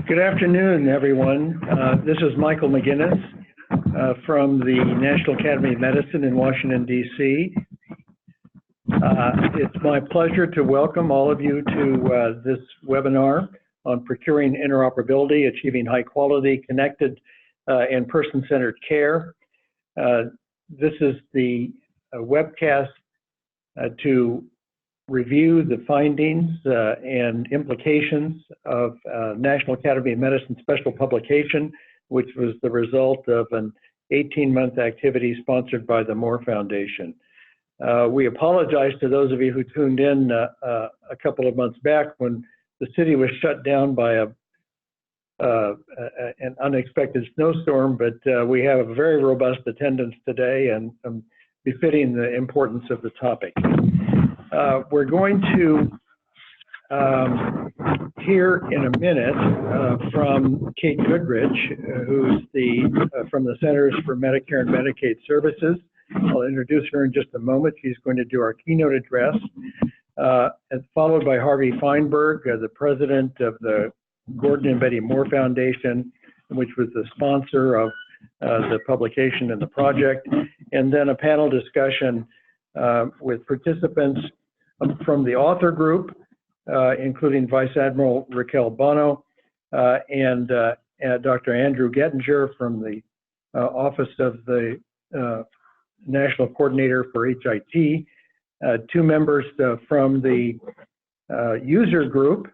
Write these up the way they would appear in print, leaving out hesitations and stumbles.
Good afternoon, everyone. This is Michael McGinnis from the National Academy of Medicine in Washington, D.C. It's my pleasure to welcome all of you to this webinar on Procuring Interoperability, Achieving High Quality, Connected, and Person-Centered Care. This is the webcast to review the findings and implications of National Academy of Medicine special publication, which was the result of an 18-month activity sponsored by the Moore Foundation. We apologize to those of you who tuned in a couple of months back when the city was shut down by an unexpected snowstorm, but we have a very robust attendance today and befitting the importance of the topic. We're going to hear in a minute from Kate Goodrich, who's from the Centers for Medicare and Medicaid Services. I'll introduce her in just a moment. She's going to do our keynote address, and followed by Harvey Fineberg, the president of the Gordon and Betty Moore Foundation, which was the sponsor of the publication and the project, and then a panel discussion with participants from the author group, including Vice Admiral Raquel Bono and Dr. Andrew Gettinger from the Office of the National Coordinator for HIT, two members from the user group,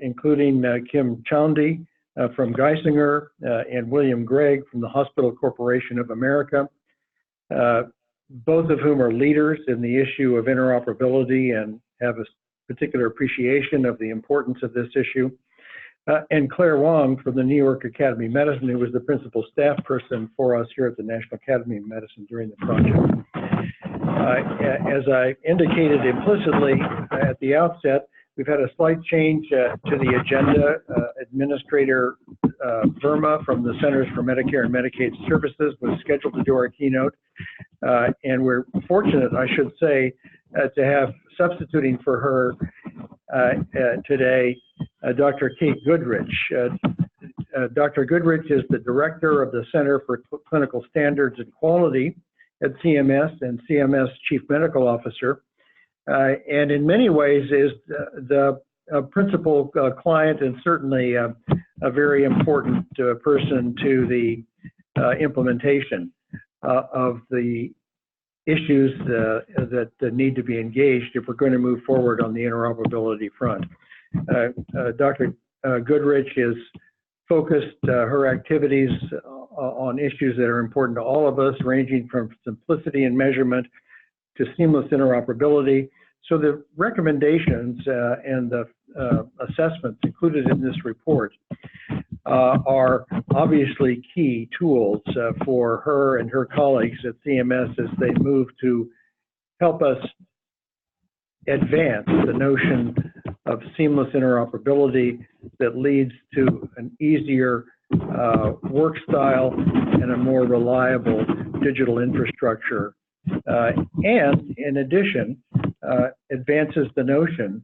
including Kim Chowndie from Geisinger and William Gregg from the Hospital Corporation of America, both of whom are leaders in the issue of interoperability and have a particular appreciation of the importance of this issue, and Claire Wong from the New York Academy of Medicine, who was the principal staff person for us here at the National Academy of Medicine during the project. As I indicated implicitly at the outset, we've had a slight change to the agenda. Administrator Verma from the Centers for Medicare and Medicaid Services was scheduled to do our keynote. And we're fortunate, I should say, to have substituting for her today, Dr. Kate Goodrich. Dr. Goodrich is the director of the Center for Clinical Standards and Quality at CMS and CMS Chief Medical Officer, and in many ways is the principal client and certainly a very important person to the implementation of the issues that need to be engaged if we're going to move forward on the interoperability front. Dr. Goodrich is focused her activities on issues that are important to all of us, ranging from simplicity and measurement to seamless interoperability. So the recommendations and the assessments included in this report are obviously key tools for her and her colleagues at CMS as they move to help us advance the notion of seamless interoperability that leads to an easier work style and a more reliable digital infrastructure. And in addition, advances the notion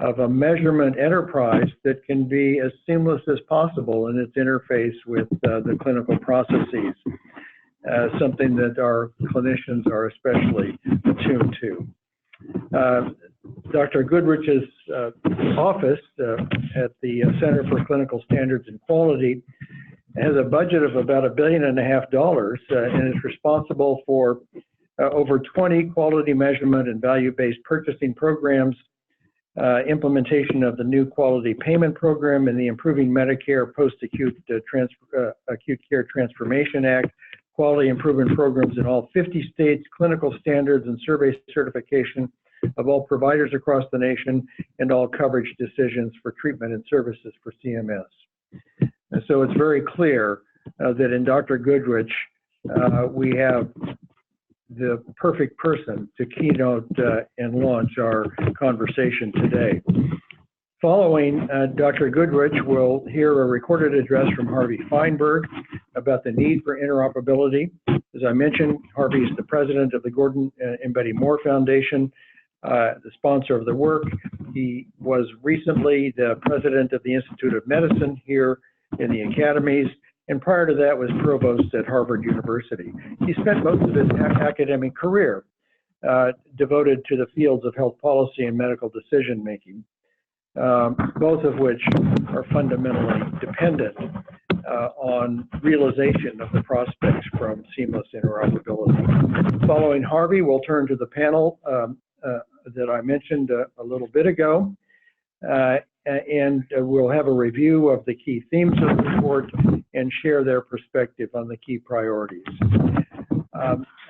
of a measurement enterprise that can be as seamless as possible in its interface with the clinical processes, something that our clinicians are especially attuned to. Dr. Goodrich's office at the Center for Clinical Standards and Quality has a budget of about $1.5 billion and is responsible for over 20 quality measurement and value-based purchasing programs, implementation of the new quality payment program and the Improving Medicare Post-Acute Acute Care Transformation Act, quality improvement programs in all 50 states, clinical standards and survey certification of all providers across the nation, and all coverage decisions for treatment and services for CMS. And so it's very clear that in Dr. Goodrich, we have the perfect person to keynote and launch our conversation today. Following Dr. Goodrich, we'll hear a recorded address from Harvey Fineberg about the need for interoperability. As I mentioned, Harvey is the president of the Gordon and Betty Moore Foundation, the sponsor of the work, He was recently the president of the Institute of Medicine here in the academies, and prior to that was provost at Harvard University. He spent most of his academic career devoted to the fields of health policy and medical decision making, both of which are fundamentally dependent on realization of the prospects from seamless interoperability. Following Harvey, we'll turn to the panel that I mentioned a little bit ago, and we'll have a review of the key themes of the report and share their perspective on the key priorities.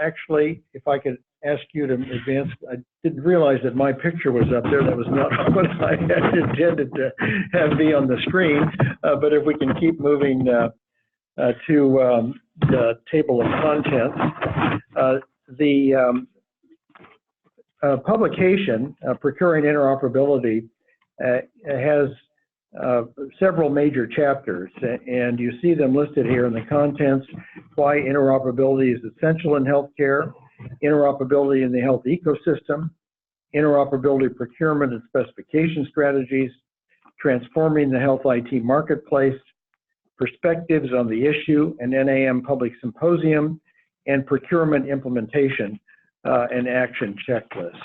Actually, if I could ask you to advance, I didn't realize that my picture was up there. That was not what I had intended to have be on the screen, but if we can keep moving to the table of contents. The publication, Procuring Interoperability, has several major chapters, and you see them listed here in the contents: why interoperability is essential in healthcare, interoperability in the health ecosystem, interoperability procurement and specification strategies, transforming the health IT marketplace, perspectives on the issue, an NAM public symposium, and procurement implementation and action checklist.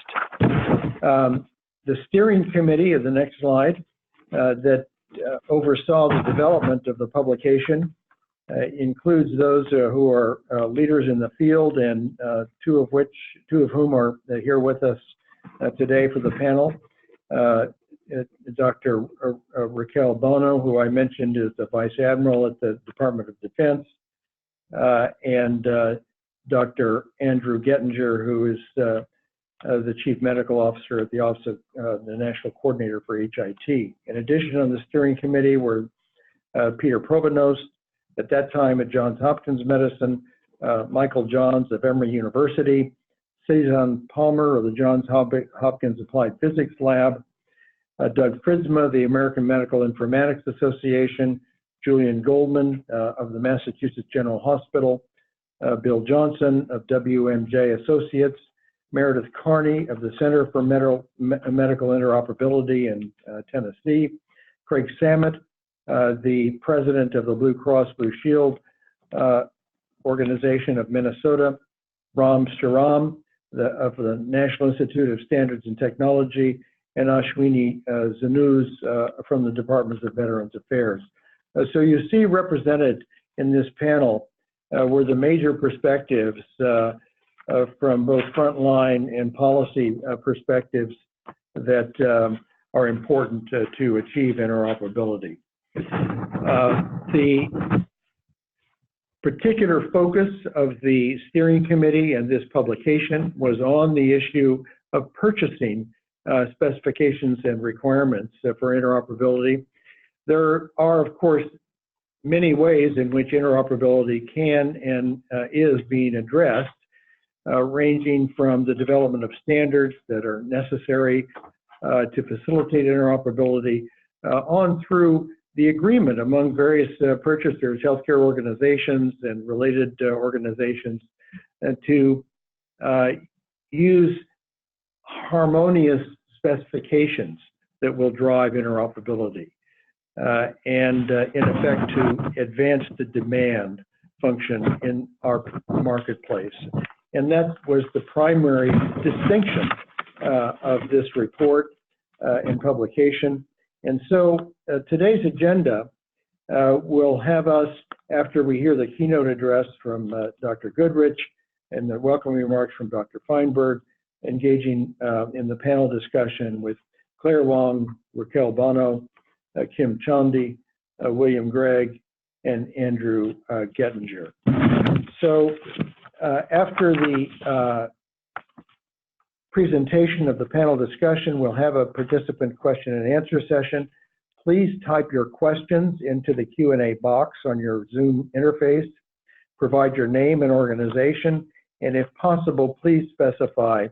The steering committee of the next slide that oversaw the development of the publication includes those who are leaders in the field, and two of whom are here with us today for the panel. Dr. Raquel Bono, who I mentioned is the Vice Admiral at the Department of Defense, and Dr. Andrew Gettinger, who is the Chief Medical Officer at the Office of the National Coordinator for HIT. In addition, on the steering committee were Peter Provost, at that time at Johns Hopkins Medicine, Michael Johns of Emory University, Cezanne Palmer of the Johns Hopkins Applied Physics Lab, Doug Fritzma, the American Medical Informatics Association, Julian Goldman of the Massachusetts General Hospital, Bill Johnson of WMJ Associates, Meredith Carney of the Center for Medical Interoperability in Tennessee, Craig Samet, the president of the Blue Cross Blue Shield organization of Minnesota, Ram Shriram of the National Institute of Standards and Technology, and Ashwini Zanuz from the Department of Veterans Affairs. So you see represented in this panel were the major perspectives from both frontline and policy perspectives that are important to achieve interoperability. The particular focus of the steering committee and this publication was on the issue of purchasing specifications and requirements for interoperability. There are, of course, many ways in which interoperability can and is being addressed, ranging from the development of standards that are necessary to facilitate interoperability on through the agreement among various purchasers, healthcare organizations, and related organizations to use harmonious specifications that will drive interoperability and in effect to advance the demand function in our marketplace. And that was the primary distinction of this report and publication. And so today's agenda will have us, after we hear the keynote address from Dr. Goodrich and the welcome remarks from Dr. Fineberg, engaging in the panel discussion with Claire Wong, Raquel Bono, Kim Chandy, William Gregg, and Andrew Gettinger. So after the presentation of the panel discussion, we'll have a participant question and answer session. Please type your questions into the Q&A box on your Zoom interface. Provide your name and organization, and if possible, please specify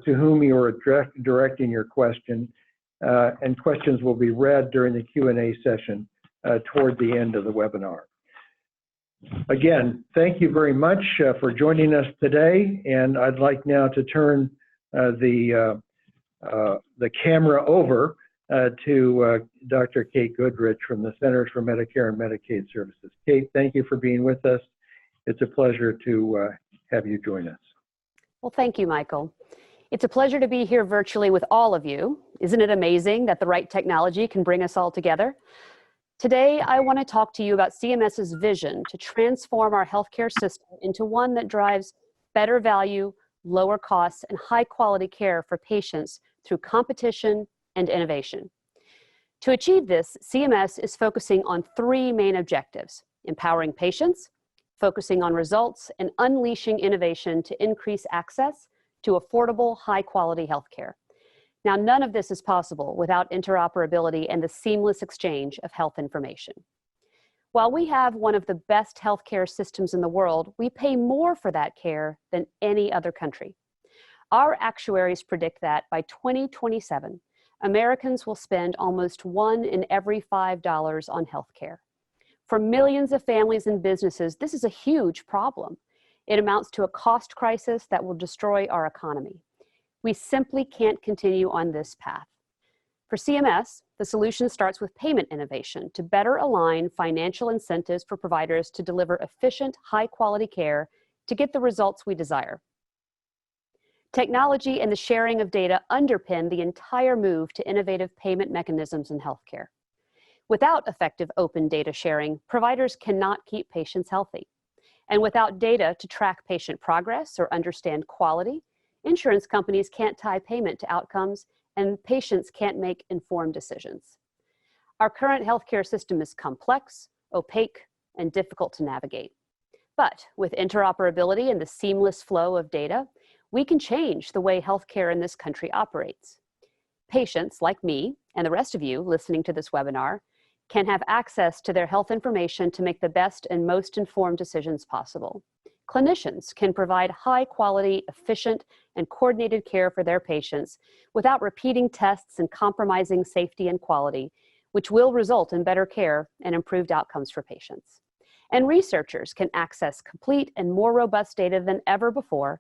to whom you are directing your question, and questions will be read during the Q&A session toward the end of the webinar. Again, thank you very much for joining us today, and I'd like now to turn the the camera over to Dr. Kate Goodrich from the Centers for Medicare and Medicaid Services. Kate, thank you for being with us. It's a pleasure to have you join us. Well, thank you, Michael. It's a pleasure to be here virtually with all of you. Isn't it amazing that the right technology can bring us all together? Today, I want to talk to you about CMS's vision to transform our healthcare system into one that drives better value, lower costs, and high quality care for patients through competition and innovation. To achieve this, CMS is focusing on three main objectives: empowering patients, focusing on results, and unleashing innovation to increase access to affordable, high-quality healthcare. Now, none of this is possible without interoperability and the seamless exchange of health information. While we have one of the best healthcare systems in the world, we pay more for that care than any other country. Our actuaries predict that by 2027, Americans will spend almost $1 in every $5 on healthcare. For millions of families and businesses, this is a huge problem. It amounts to a cost crisis that will destroy our economy. We simply can't continue on this path. For CMS, the solution starts with payment innovation to better align financial incentives for providers to deliver efficient, high-quality care to get the results we desire. Technology and the sharing of data underpin the entire move to innovative payment mechanisms in healthcare. Without effective open data sharing, providers cannot keep patients healthy. And without data to track patient progress or understand quality, insurance companies can't tie payment to outcomes, and patients can't make informed decisions. Our current healthcare system is complex, opaque, and difficult to navigate. But with interoperability and the seamless flow of data, we can change the way healthcare in this country operates. Patients like me and the rest of you listening to this webinar can have access to their health information to make the best and most informed decisions possible. Clinicians can provide high quality, efficient, and coordinated care for their patients without repeating tests and compromising safety and quality, which will result in better care and improved outcomes for patients. And researchers can access complete and more robust data than ever before,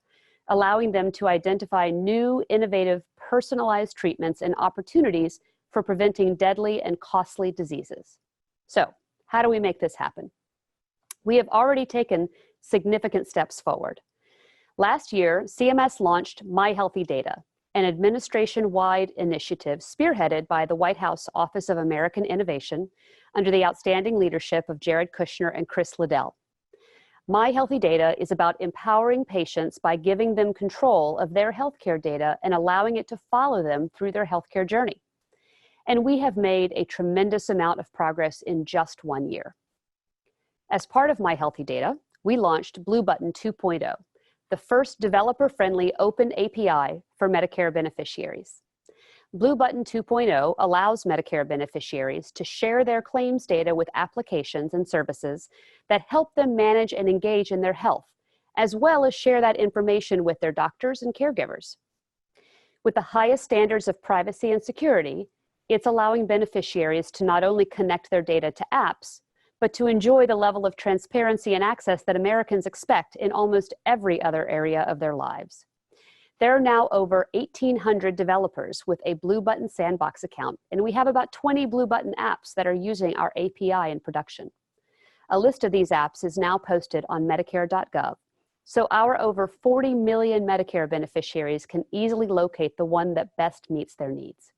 allowing them to identify new, innovative, personalized treatments and opportunities for preventing deadly and costly diseases. So, how do we make this happen? We have already taken significant steps forward. Last year, CMS launched My Healthy Data, an administration-wide initiative spearheaded by the White House Office of American Innovation under the outstanding leadership of Jared Kushner and Chris Liddell. My Healthy Data is about empowering patients by giving them control of their healthcare data and allowing it to follow them through their healthcare journey. And we have made a tremendous amount of progress in just 1 year. As part of My Healthy Data, we launched Blue Button 2.0, the first developer-friendly open API for Medicare beneficiaries. Blue Button 2.0 allows Medicare beneficiaries to share their claims data with applications and services that help them manage and engage in their health, as well as share that information with their doctors and caregivers. With the highest standards of privacy and security, it's allowing beneficiaries to not only connect their data to apps, but to enjoy the level of transparency and access that Americans expect in almost every other area of their lives. There are now over 1,800 developers with a Blue Button Sandbox account, and we have about 20 Blue Button apps that are using our API in production. A list of these apps is now posted on Medicare.gov, so our over 40 million Medicare beneficiaries can easily locate the one that best meets their needs.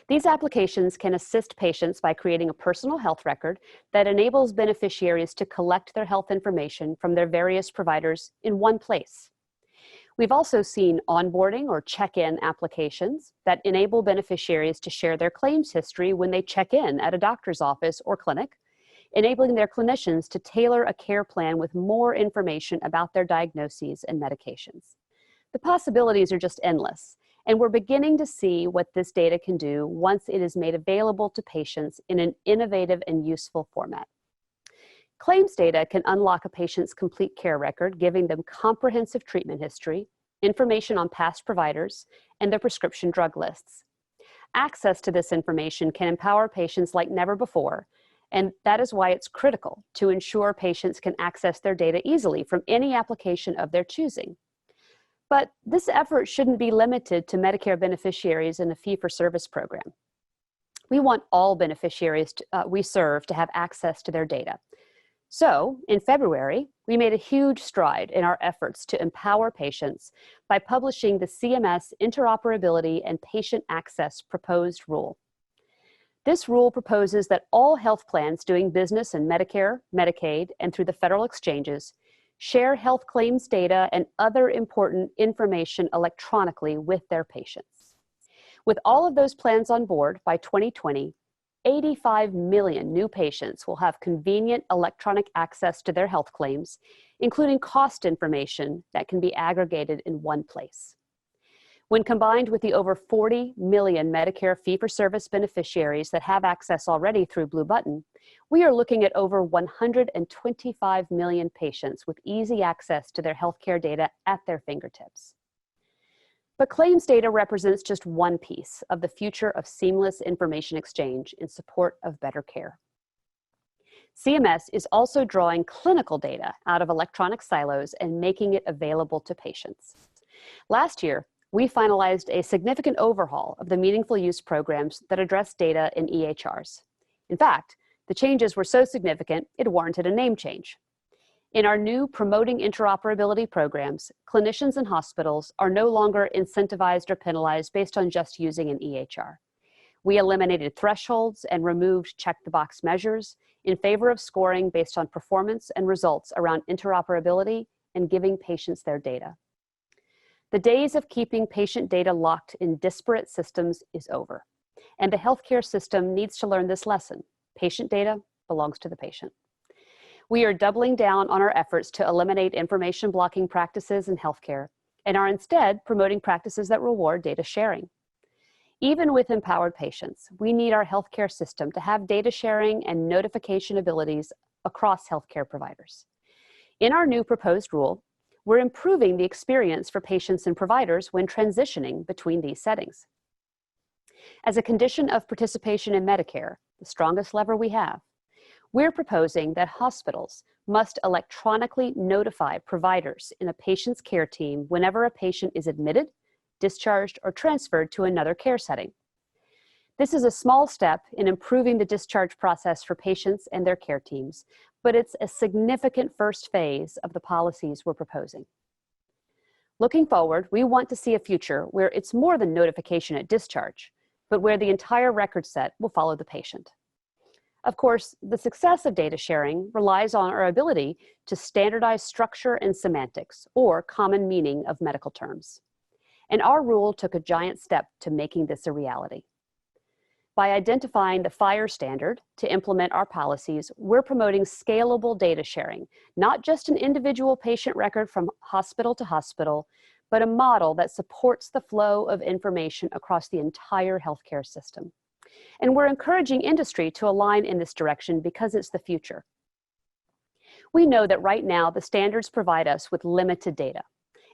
These applications can assist patients by creating a personal health record that enables beneficiaries to collect their health information from their various providers in one place. We've also seen onboarding or check-in applications that enable beneficiaries to share their claims history when they check in at a doctor's office or clinic, enabling their clinicians to tailor a care plan with more information about their diagnoses and medications. The possibilities are just endless, and we're beginning to see what this data can do once it is made available to patients in an innovative and useful format. Claims data can unlock a patient's complete care record, giving them comprehensive treatment history, information on past providers, and their prescription drug lists. Access to this information can empower patients like never before, and that is why it's critical to ensure patients can access their data easily from any application of their choosing. But this effort shouldn't be limited to Medicare beneficiaries in a fee-for-service program. We want all beneficiaries we serve to have access to their data. So, in February, we made a huge stride in our efforts to empower patients by publishing the CMS Interoperability and Patient Access Proposed Rule. This rule proposes that all health plans doing business in Medicare, Medicaid, and through the federal exchanges share health claims data and other important information electronically with their patients. With all of those plans on board by 2020, 85 million new patients will have convenient electronic access to their health claims, including cost information that can be aggregated in one place. When combined with the over 40 million Medicare fee-for-service beneficiaries that have access already through Blue Button, we are looking at over 125 million patients with easy access to their healthcare data at their fingertips. But claims data represents just one piece of the future of seamless information exchange in support of better care. CMS is also drawing clinical data out of electronic silos and making it available to patients. Last year, we finalized a significant overhaul of the meaningful use programs that address data in EHRs. In fact, the changes were so significant, it warranted a name change. In our new Promoting Interoperability programs, clinicians and hospitals are no longer incentivized or penalized based on just using an EHR. We eliminated thresholds and removed check-the-box measures in favor of scoring based on performance and results around interoperability and giving patients their data. The days of keeping patient data locked in disparate systems is over, and the healthcare system needs to learn this lesson. Patient data belongs to the patient. We are doubling down on our efforts to eliminate information blocking practices in healthcare and are instead promoting practices that reward data sharing. Even with empowered patients, we need our healthcare system to have data sharing and notification abilities across healthcare providers. In our new proposed rule, we're improving the experience for patients and providers when transitioning between these settings. As a condition of participation in Medicare, the strongest lever we have, we're proposing that hospitals must electronically notify providers in a patient's care team whenever a patient is admitted, discharged, or transferred to another care setting. This is a small step in improving the discharge process for patients and their care teams, but it's a significant first phase of the policies we're proposing. Looking forward, we want to see a future where it's more than notification at discharge, but where the entire record set will follow the patient. Of course, the success of data sharing relies on our ability to standardize structure and semantics, or common meaning of medical terms. And our rule took a giant step to making this a reality. By identifying the FHIR standard to implement our policies, we're promoting scalable data sharing, not just an individual patient record from hospital to hospital, but a model that supports the flow of information across the entire healthcare system. And we're encouraging industry to align in this direction because it's the future. We know that right now the standards provide us with limited data,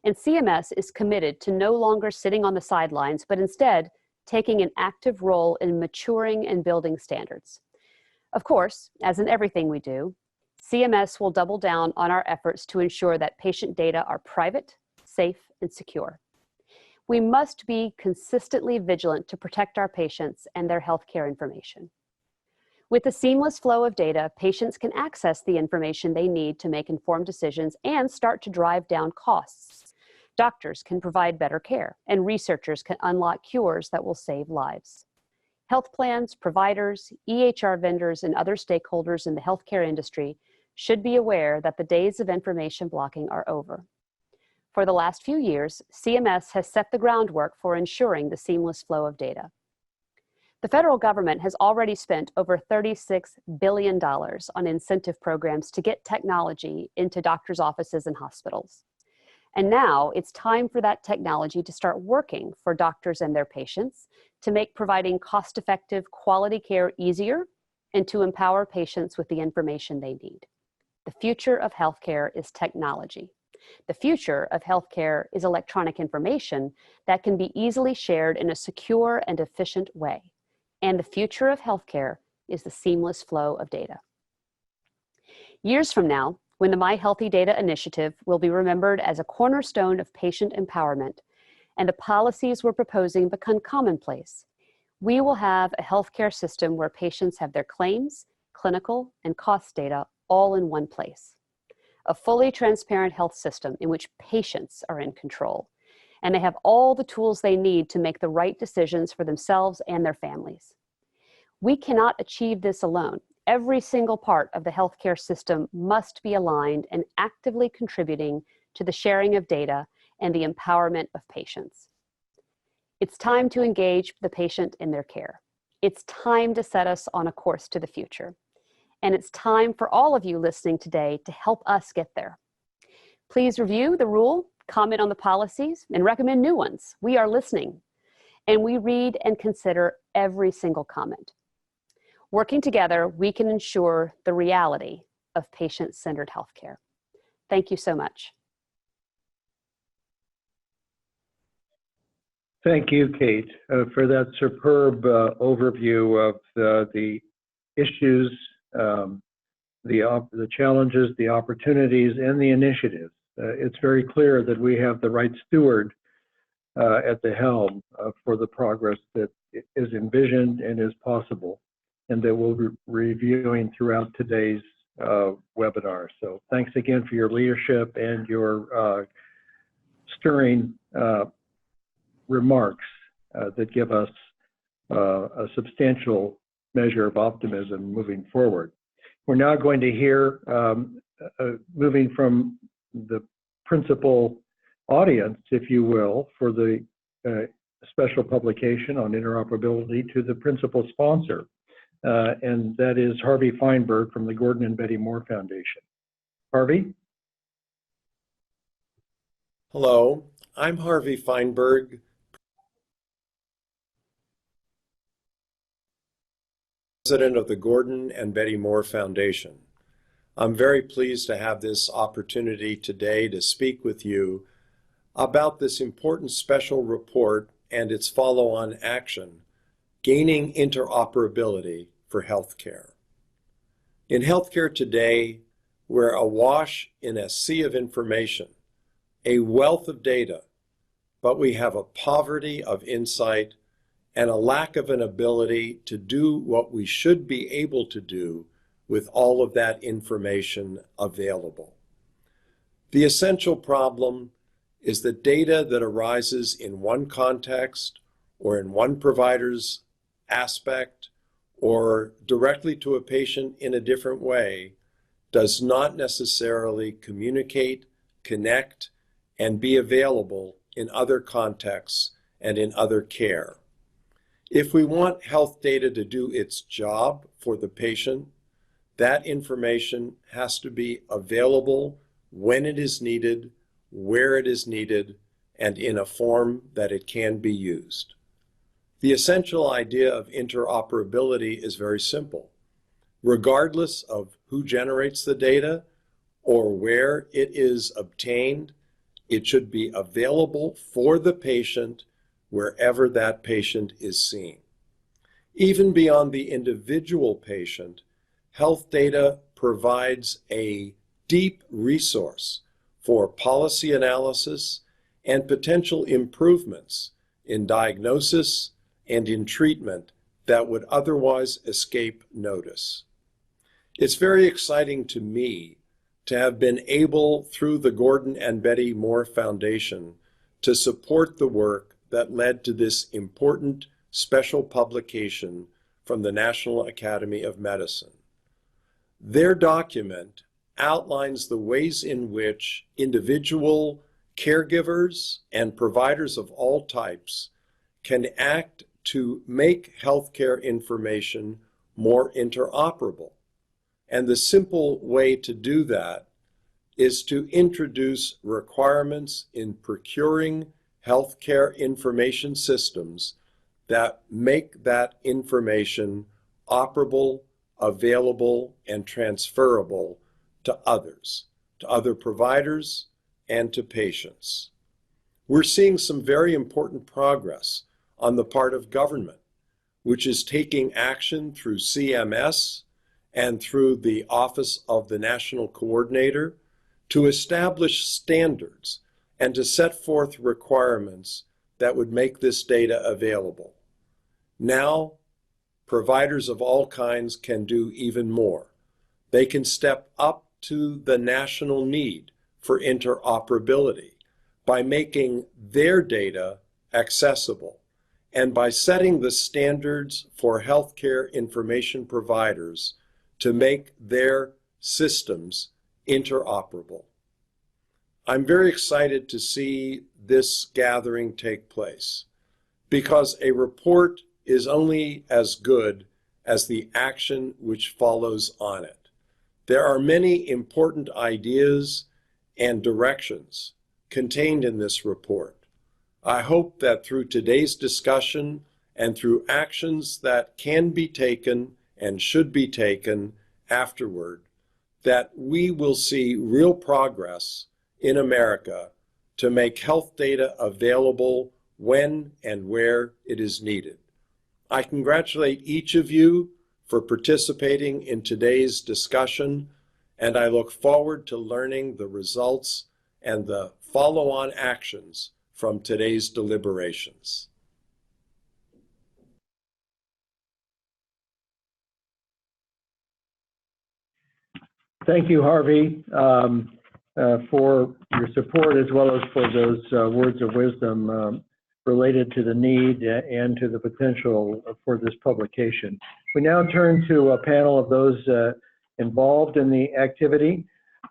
and CMS is committed to no longer sitting on the sidelines, but instead taking an active role in maturing and building standards. Of course, as in everything we do, CMS will double down on our efforts to ensure that patient data are private, safe, and secure. We must be consistently vigilant to protect our patients and their healthcare information. With the seamless flow of data, patients can access the information they need to make informed decisions and start to drive down costs. Doctors can provide better care, and researchers can unlock cures that will save lives. Health plans, providers, EHR vendors, and other stakeholders in the healthcare industry should be aware that the days of information blocking are over. For the last few years, CMS has set the groundwork for ensuring the seamless flow of data. The federal government has already spent over $36 billion on incentive programs to get technology into doctors' offices and hospitals. And now it's time for that technology to start working for doctors and their patients to make providing cost-effective, quality care easier and to empower patients with the information they need. The future of healthcare is technology. The future of healthcare is electronic information that can be easily shared in a secure and efficient way. And the future of healthcare is the seamless flow of data. Years from now, when the My Healthy Data initiative will be remembered as a cornerstone of patient empowerment and the policies we're proposing become commonplace, we will have a healthcare system where patients have their claims, clinical, and cost data all in one place. A fully transparent health system in which patients are in control, and they have all the tools they need to make the right decisions for themselves and their families. We cannot achieve this alone. Every single part of the healthcare system must be aligned and actively contributing to the sharing of data and the empowerment of patients. It's time to engage the patient in their care. It's time to set us on a course to the future. And it's time for all of you listening today to help us get there. Please review the rule, comment on the policies, and recommend new ones. We are listening, and we read and consider every single comment. Working together, we can ensure the reality of patient-centered healthcare. Thank you so much. Thank you, Kate, for that superb overview of the issues, the challenges, the opportunities, and the initiatives. It's very clear that we have the right steward at the helm for the progress that is envisioned and is possible, and that we'll be reviewing throughout today's webinar. So thanks again for your leadership and your stirring remarks that give us a substantial measure of optimism moving forward. We're now going to hear, moving from the principal audience, if you will, for the special publication on interoperability to the principal sponsor, and that is Harvey Fineberg from the Gordon and Betty Moore Foundation. Harvey? Hello, I'm Harvey Fineberg, President of the Gordon and Betty Moore Foundation. I'm very pleased to have this opportunity today to speak with you about this important special report and its follow-on action, Gaining Interoperability for Healthcare. In healthcare today, we're awash in a sea of information, a wealth of data, but we have a poverty of insight and a lack of an ability to do what we should be able to do with all of that information available. The essential problem is that data that arises in one context or in one provider's aspect or directly to a patient in a different way does not necessarily communicate, connect, and be available in other contexts and in other care. If we want health data to do its job for the patient, that information has to be available when it is needed, where it is needed, and in a form that it can be used. The essential idea of interoperability is very simple. Regardless of who generates the data or where it is obtained, it should be available for the patient wherever that patient is seen. Even beyond the individual patient, health data provides a deep resource for policy analysis and potential improvements in diagnosis and in treatment that would otherwise escape notice. It's very exciting to me to have been able, through the Gordon and Betty Moore Foundation, to support the work that led to this important special publication from the National Academy of Medicine. Their document outlines the ways in which individual caregivers and providers of all types can act to make healthcare information more interoperable. And the simple way to do that is to introduce requirements in procuring healthcare information systems that make that information operable, available, and transferable to others, to other providers, and to patients. We're seeing some very important progress on the part of government, which is taking action through CMS and through the Office of the National Coordinator to establish standards and to set forth requirements that would make this data available. Now, providers of all kinds can do even more. They can step up to the national need for interoperability by making their data accessible and by setting the standards for healthcare information providers to make their systems interoperable. I'm very excited to see this gathering take place because a report is only as good as the action which follows on it. There are many important ideas and directions contained in this report. I hope that through today's discussion and through actions that can be taken and should be taken afterward, that we will see real progress in America to make health data available when and where it is needed. I congratulate each of you for participating in today's discussion, and I look forward to learning the results and the follow-on actions from today's deliberations. Thank you, Harvey, for your support as well as for those words of wisdom related to the need and to the potential for this publication. We now turn to a panel of those involved in the activity.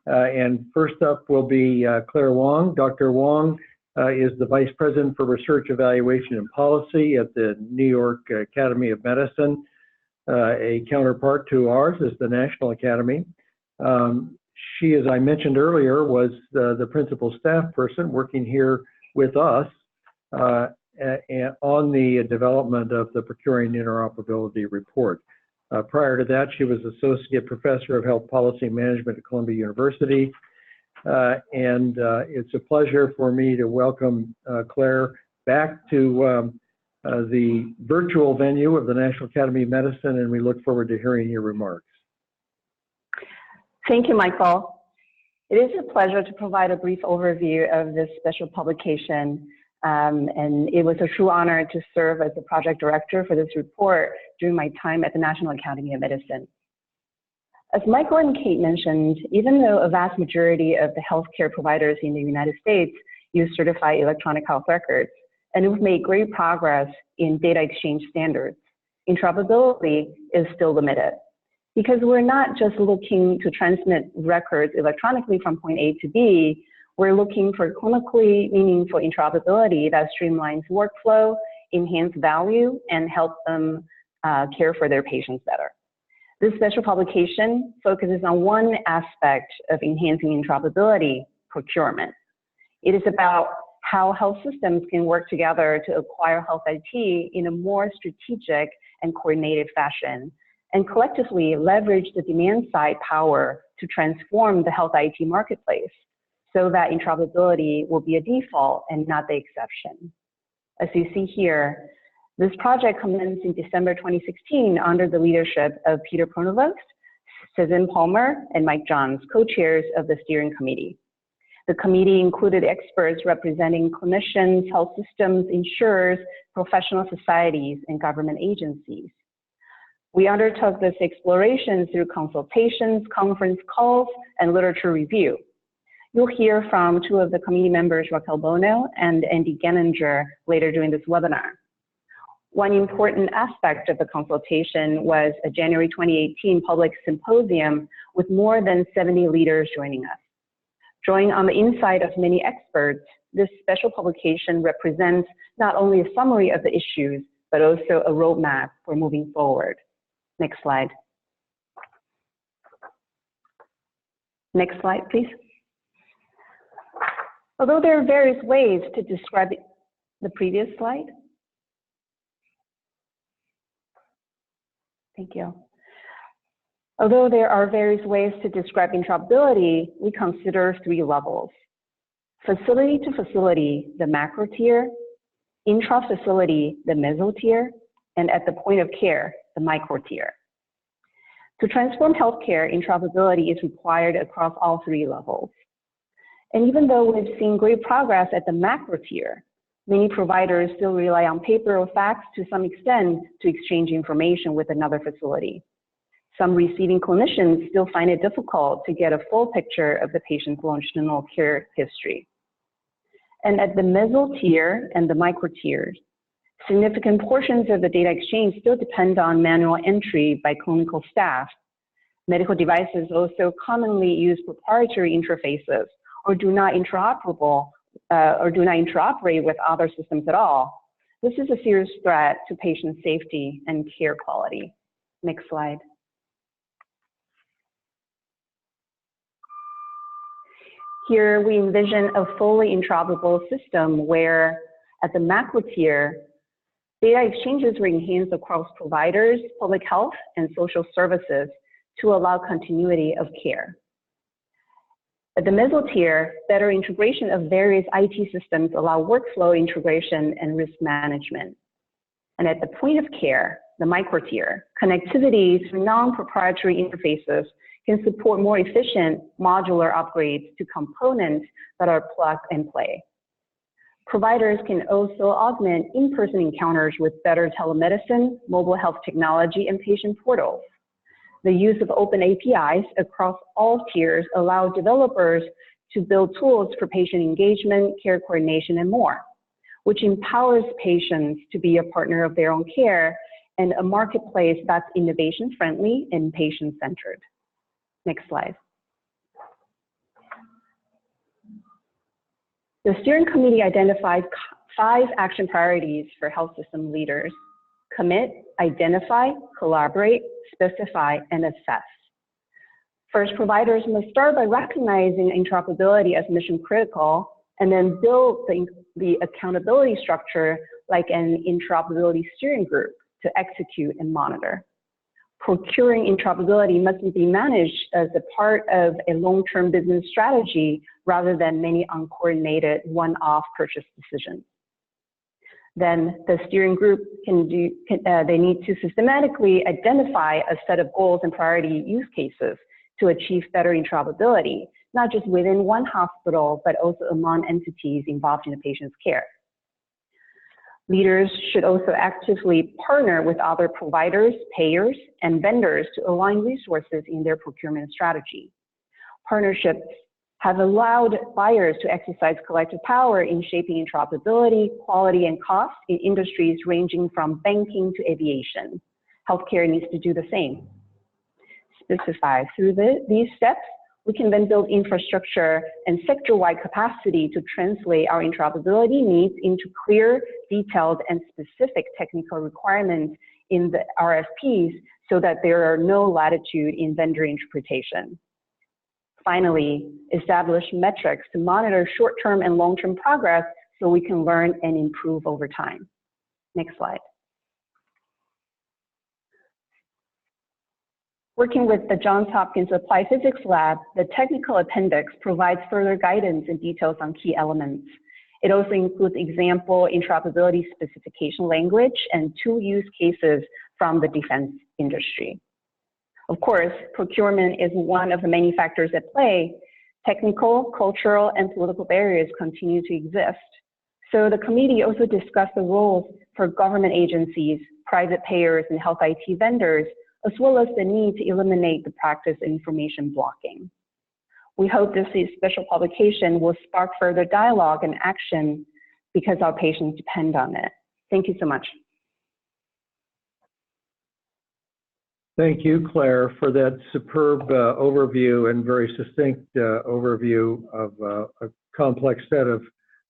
And first up will be Claire Wong. Dr. Wong is the Vice President for Research Evaluation and Policy at the New York Academy of Medicine. A counterpart to ours is the National Academy. She, as I mentioned earlier, was the principal staff person working here with us on the development of the Procuring Interoperability report. Prior to that, she was Associate Professor of Health Policy Management at Columbia University. And it's a pleasure for me to welcome Claire back to the virtual venue of the National Academy of Medicine, and we look forward to hearing your remarks. Thank you, Michael. It is a pleasure to provide a brief overview of this special publication. And it was a true honor to serve as the project director for this report during my time at the National Academy of Medicine. As Michael and Kate mentioned, even though a vast majority of the healthcare providers in the United States use certified electronic health records, and we've made great progress in data exchange standards, interoperability is still limited. Because we're not just looking to transmit records electronically from point A to B, we're looking for clinically meaningful interoperability that streamlines workflow, enhance value, and help them care for their patients better. This special publication focuses on one aspect of enhancing interoperability, procurement. It is about how health systems can work together to acquire health IT in a more strategic and coordinated fashion, and collectively leverage the demand-side power to transform the health IT marketplace so that interoperability will be a default and not the exception. As you see here, this project commenced in December 2016 under the leadership of Peter Pronovost, Susan Palmer, and Mike Johns, co-chairs of the steering committee. The committee included experts representing clinicians, health systems, insurers, professional societies, and government agencies. We undertook this exploration through consultations, conference calls, and literature review. You'll hear from two of the committee members, Raquel Bono and Andy Ganninger, later during this webinar. One important aspect of the consultation was a January 2018 public symposium with more than 70 leaders joining us. Drawing on the insight of many experts, this special publication represents not only a summary of the issues, but also a roadmap for moving forward. Next slide. Next slide, please. Although there are various ways to describe the previous slide. Thank you. Although there are various ways to describe interoperability, we consider three levels. Facility to facility, the macro tier, intra-facility, the meso tier, and at the point of care, the micro tier. To transform healthcare, interoperability is required across all three levels. And even though we've seen great progress at the macro tier, many providers still rely on paper or fax to some extent to exchange information with another facility. Some receiving clinicians still find it difficult to get a full picture of the patient's longitudinal care history. And at the meso tier and the micro tiers, significant portions of the data exchange still depend on manual entry by clinical staff. Medical devices also commonly use proprietary interfaces or do not interoperate with other systems at all. This is a serious threat to patient safety and care quality. Next slide. Here we envision a fully interoperable system where at the macro tier, data exchanges were enhanced across providers, public health, and social services to allow continuity of care. At the meso tier, better integration of various IT systems allow workflow integration and risk management. And at the point of care, the micro tier, connectivity through non-proprietary interfaces can support more efficient modular upgrades to components that are plug and play. Providers can also augment in-person encounters with better telemedicine, mobile health technology, and patient portals. The use of open APIs across all tiers allow developers to build tools for patient engagement, care coordination, and more, which empowers patients to be a partner of their own care and a marketplace that's innovation-friendly and patient-centered. Next slide. The steering committee identified 5 action priorities for health system leaders: commit, identify, collaborate, specify, and assess. First, providers must start by recognizing interoperability as mission critical and then build the accountability structure like an interoperability steering group to execute and monitor. Procuring interoperability must be managed as a part of a long-term business strategy rather than many uncoordinated one-off purchase decisions. Then the steering group they need to systematically identify a set of goals and priority use cases to achieve better interoperability, not just within one hospital, but also among entities involved in the patient's care. Leaders should also actively partner with other providers, payers, and vendors to align resources in their procurement strategy. Partnerships have allowed buyers to exercise collective power in shaping interoperability, quality, and cost in industries ranging from banking to aviation. Healthcare needs to do the same. Specify. Through these steps, we can then build infrastructure and sector-wide capacity to translate our interoperability needs into clear, detailed, and specific technical requirements in the RFPs so that there are no latitude in vendor interpretation. Finally, establish metrics to monitor short-term and long-term progress so we can learn and improve over time. Next slide. Working with the Johns Hopkins Applied Physics Lab, the technical appendix provides further guidance and details on key elements. It also includes example interoperability specification language and 2 use cases from the defense industry. Of course, procurement is one of the many factors at play. Technical, cultural, and political barriers continue to exist. So the committee also discussed the roles for government agencies, private payers, and health IT vendors, as well as the need to eliminate the practice of information blocking. We hope this special publication will spark further dialogue and action because our patients depend on it. Thank you so much. Thank you, Claire, for that superb overview and very succinct overview of a complex set of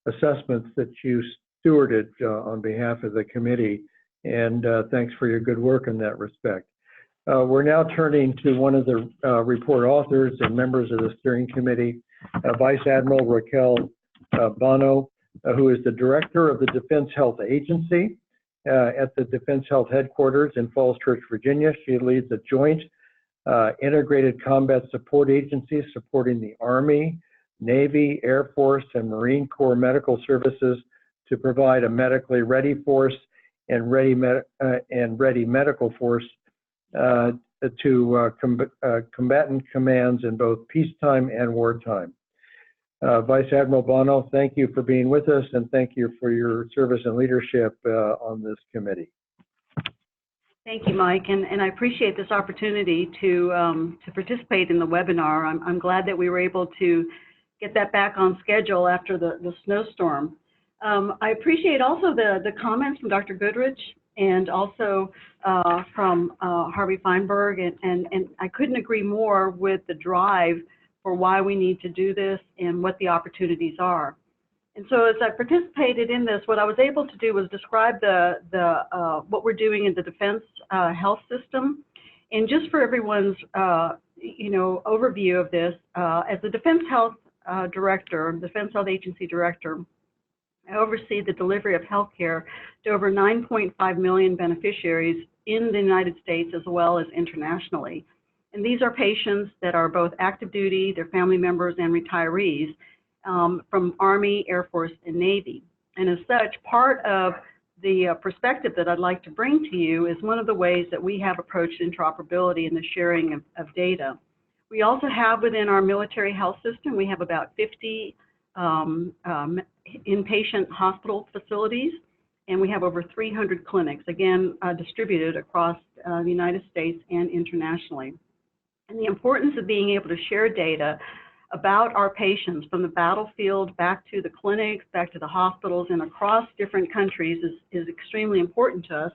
assessments that you stewarded on behalf of the committee. And thanks for your good work in that respect. We're now turning to one of the report authors and members of the steering committee, Vice Admiral Raquel Bono, who is the director of the Defense Health Agency at the Defense Health Headquarters in Falls Church, Virginia. She leads a joint integrated combat support agency supporting the Army, Navy, Air Force, and Marine Corps medical services to provide a medically ready force and ready medical force to combatant commands in both peacetime and wartime. Vice Admiral Bono, thank you for being with us, and thank you for your service and leadership on this committee. Thank you, Mike, and I appreciate this opportunity to participate in the webinar. I'm glad that we were able to get that back on schedule after the snowstorm. I appreciate also the comments from Dr. Goodrich and also from Harvey Fineberg, and I couldn't agree more with the drive for why we need to do this and what the opportunities are. And so as I participated in this, what I was able to do was describe what we're doing in the defense health system. And just for everyone's overview of this, as the Defense Health Director, Defense Health Agency Director, I oversee the delivery of healthcare to over 9.5 million beneficiaries in the United States as well as internationally. And these are patients that are both active duty, their family members, and retirees from Army, Air Force, and Navy. And as such, part of the perspective that I'd like to bring to you is one of the ways that we have approached interoperability and the sharing of data. We also have within our military health system, we have about 50 inpatient hospital facilities, and we have over 300 clinics, again, distributed across the United States and internationally. And the importance of being able to share data about our patients from the battlefield back to the clinics, back to the hospitals, and across different countries is extremely important to us.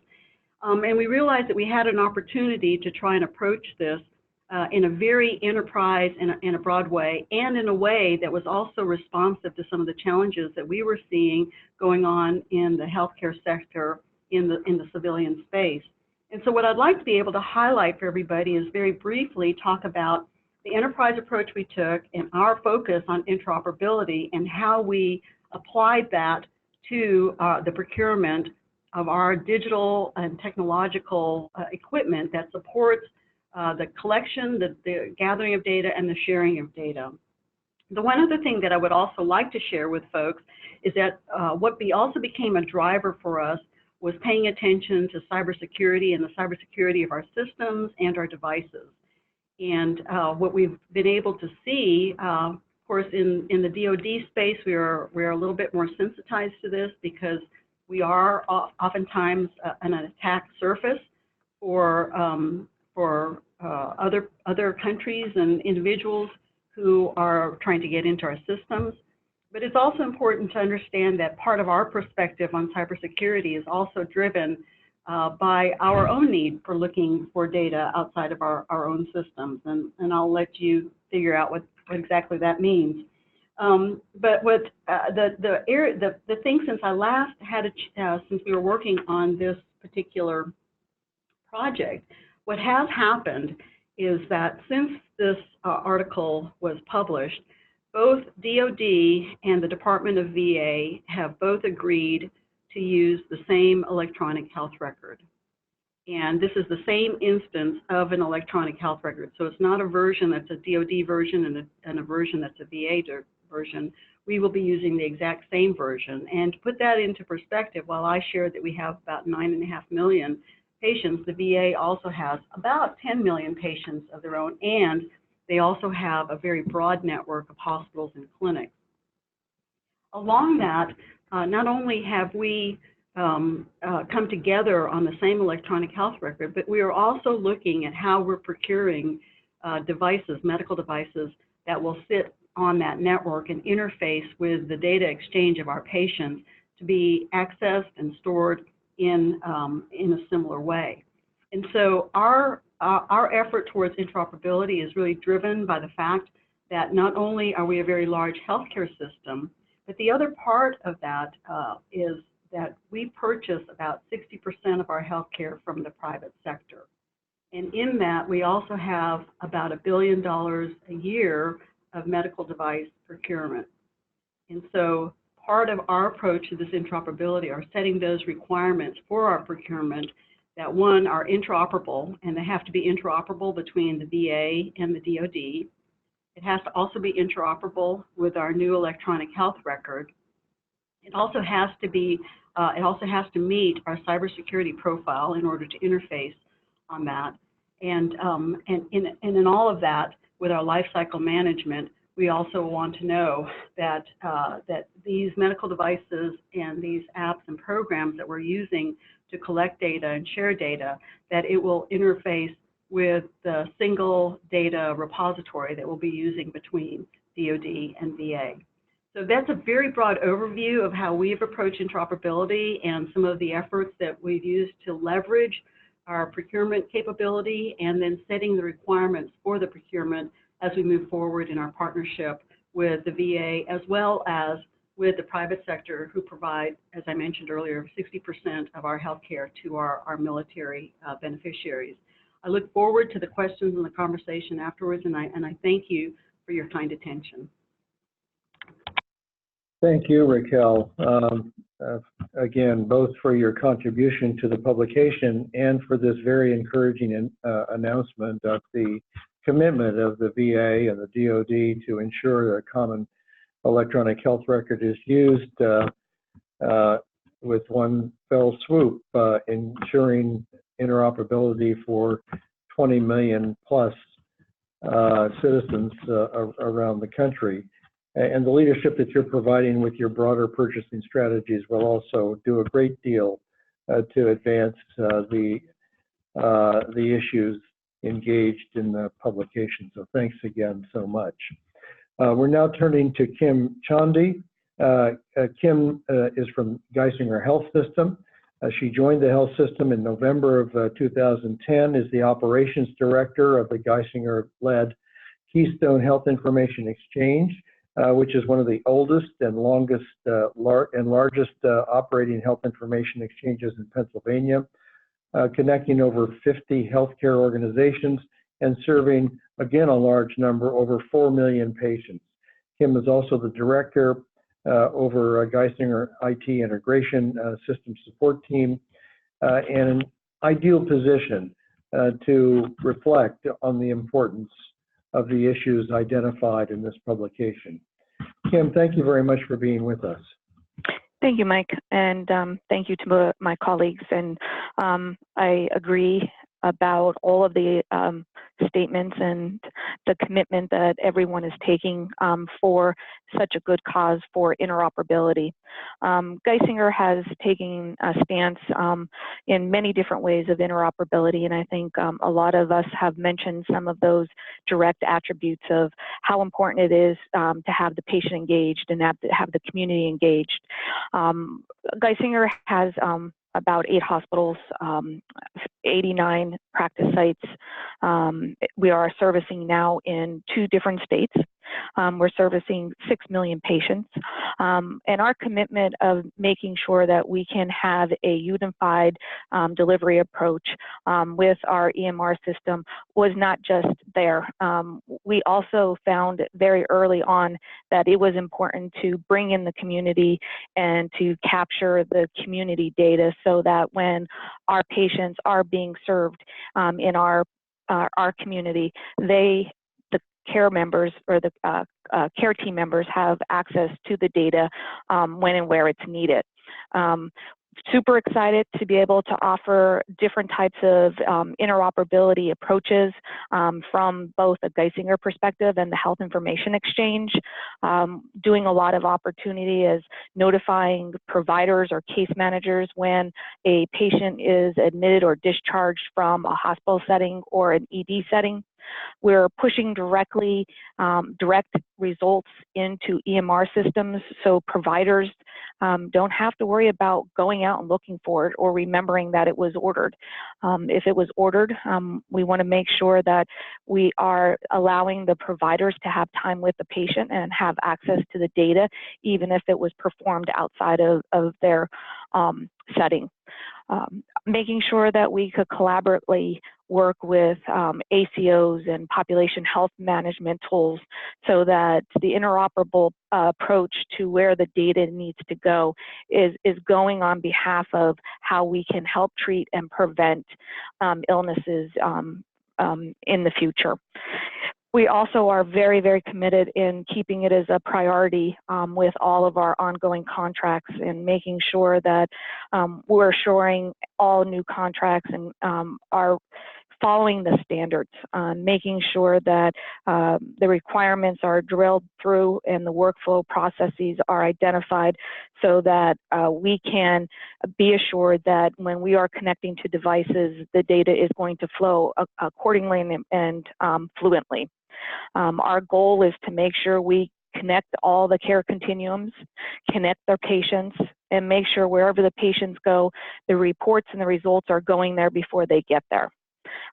And we realized that we had an opportunity to try and approach this in a very enterprise, in a broad way, and in a way that was also responsive to some of the challenges that we were seeing going on in the healthcare sector in the civilian space. And so what I'd like to be able to highlight for everybody is very briefly talk about the enterprise approach we took and our focus on interoperability and how we applied that to the procurement of our digital and technological equipment that supports the collection, the gathering of data, and the sharing of data. The one other thing that I would also like to share with folks is that what also became a driver for us was paying attention to cybersecurity and the cybersecurity of our systems and our devices. And what we've been able to see, of course, in the DoD space, we're a little bit more sensitized to this because we are oftentimes an attack surface for other countries and individuals who are trying to get into our systems. But it's also important to understand that part of our perspective on cybersecurity is also driven by our own need for looking for data outside of our own systems. And I'll let you figure out what exactly that means. But what the thing since I last had since we were working on this particular project, what has happened is that since this article was published, both DoD and the Department of VA have both agreed to use the same electronic health record. And this is the same instance of an electronic health record. So it's not a version that's a DoD version and a version that's a VA version. We will be using the exact same version. And to put that into perspective, while I shared that we have about 9.5 million patients, the VA also has about 10 million patients of their own, and they also have a very broad network of hospitals and clinics. Along that, not only have we come together on the same electronic health record, but we are also looking at how we're procuring devices, medical devices, that will sit on that network and interface with the data exchange of our patients to be accessed and stored in a similar way. And so our effort towards interoperability is really driven by the fact that not only are we a very large healthcare system, but the other part of that is that we purchase about 60% of our healthcare from the private sector. And in that, we also have about $1 billion a year of medical device procurement. And so part of our approach to this interoperability are setting those requirements for our procurement that, one, are interoperable, and they have to be interoperable between the VA and the DoD. It has to also be interoperable with our new electronic health record. It also has to be, it also has to meet our cybersecurity profile in order to interface on that. And in all of that, with our lifecycle management, we also want to know that, that these medical devices and these apps and programs that we're using to collect data and share data, that it will interface with the single data repository that we'll be using between DoD and VA. So that's a very broad overview of how we've approached interoperability and some of the efforts that we've used to leverage our procurement capability, and then setting the requirements for the procurement as we move forward in our partnership with the VA, as well as with the private sector, who provide, as I mentioned earlier, 60% of our healthcare to our military beneficiaries. I look forward to the questions and the conversation afterwards, and I thank you for your kind attention. Thank you, Raquel. Again, both for your contribution to the publication and for this very encouraging announcement of the commitment of the VA and the DoD to ensure that a common electronic health record is used with one fell swoop, ensuring interoperability for 20 million plus citizens around the country. And the leadership that you're providing with your broader purchasing strategies will also do a great deal to advance the issues engaged in the publication. So thanks again so much. We're now turning to Kim Chandy. Kim is from Geisinger Health System. She joined the health system in November of 2010 as the operations director of the Geisinger-led Keystone Health Information Exchange, which is one of the oldest and longest and largest operating health information exchanges in Pennsylvania, connecting over 50 healthcare organizations and serving, again, a large number, over 4 million patients. Kim is also the director over Geisinger IT Integration System Support Team, and an ideal position to reflect on the importance of the issues identified in this publication. Kim, thank you very much for being with us. Thank you, Mike, and thank you to my colleagues. And I agree about all of the statements and the commitment that everyone is taking for such a good cause for interoperability. Geisinger has taken a stance in many different ways of interoperability, and I think a lot of us have mentioned some of those direct attributes of how important it is to have the patient engaged and have the community engaged. Geisinger has about 8 hospitals, 89 practice sites. We are servicing now in 2 different states. We're servicing 6 million patients. And our commitment of making sure that we can have a unified delivery approach with our EMR system was not just there. We also found very early on that it was important to bring in the community and to capture the community data so that when our patients are being served in our community, the care members or the care team members have access to the data when and where it's needed. Super excited to be able to offer different types of interoperability approaches from both a Geisinger perspective and the Health Information Exchange. Doing a lot of opportunity as notifying providers or case managers when a patient is admitted or discharged from a hospital setting or an ED setting. We're pushing direct results into EMR systems so providers don't have to worry about going out and looking for it or remembering that it was ordered. If it was ordered, we want to make sure that we are allowing the providers to have time with the patient and have access to the data, even if it was performed outside of their setting. Making sure that we could collaboratively work with ACOs and population health management tools so that the interoperable approach to where the data needs to go is going on behalf of how we can help treat and prevent illnesses in the future. We also are very, very committed in keeping it as a priority with all of our ongoing contracts and making sure that we're assuring all new contracts and are following the standards, making sure that the requirements are drilled through and the workflow processes are identified so that we can be assured that when we are connecting to devices, the data is going to flow accordingly and fluently. Our goal is to make sure we connect all the care continuums, connect their patients, and make sure wherever the patients go, the reports and the results are going there before they get there.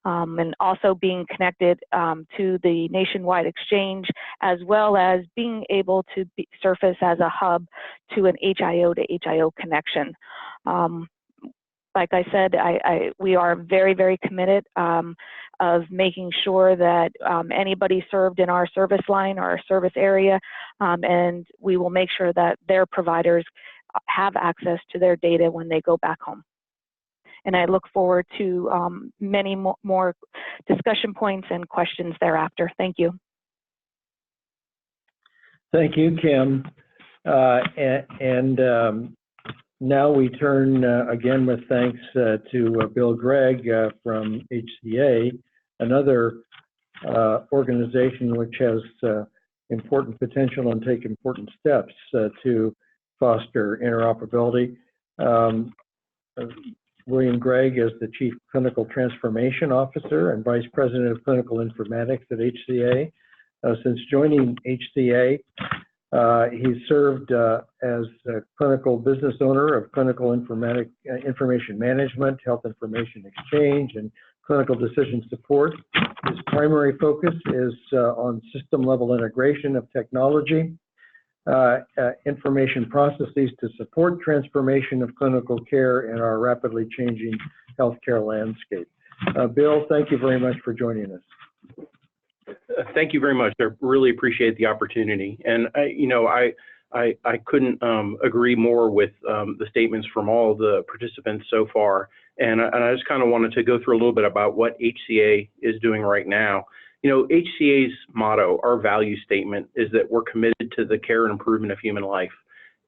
And also being connected to the nationwide exchange, as well as being able to surface as a hub to an HIO to HIO connection. Like I said, we are very, very committed of making sure that anybody served in our service line or our service area, and we will make sure that their providers have access to their data when they go back home. And I look forward to many more discussion points and questions thereafter. Thank you. Thank you, Kim. Now we turn again with thanks to Bill Gregg from HCA, another organization which has important potential and take important steps to foster interoperability. William Gregg is the Chief Clinical Transformation Officer and Vice President of Clinical Informatics at HCA. Since joining HCA, he served as a clinical business owner of clinical information management, health information exchange, and clinical decision support. His primary focus is on system-level integration of technology, information processes to support transformation of clinical care in our rapidly changing healthcare landscape. Bill, thank you very much for joining us. Thank you very much. I really appreciate the opportunity. And I couldn't agree more with the statements from all the participants so far. And I just kind of wanted to go through a little bit about what HCA is doing right now. HCA's motto, our value statement, is that we're committed to the care and improvement of human life.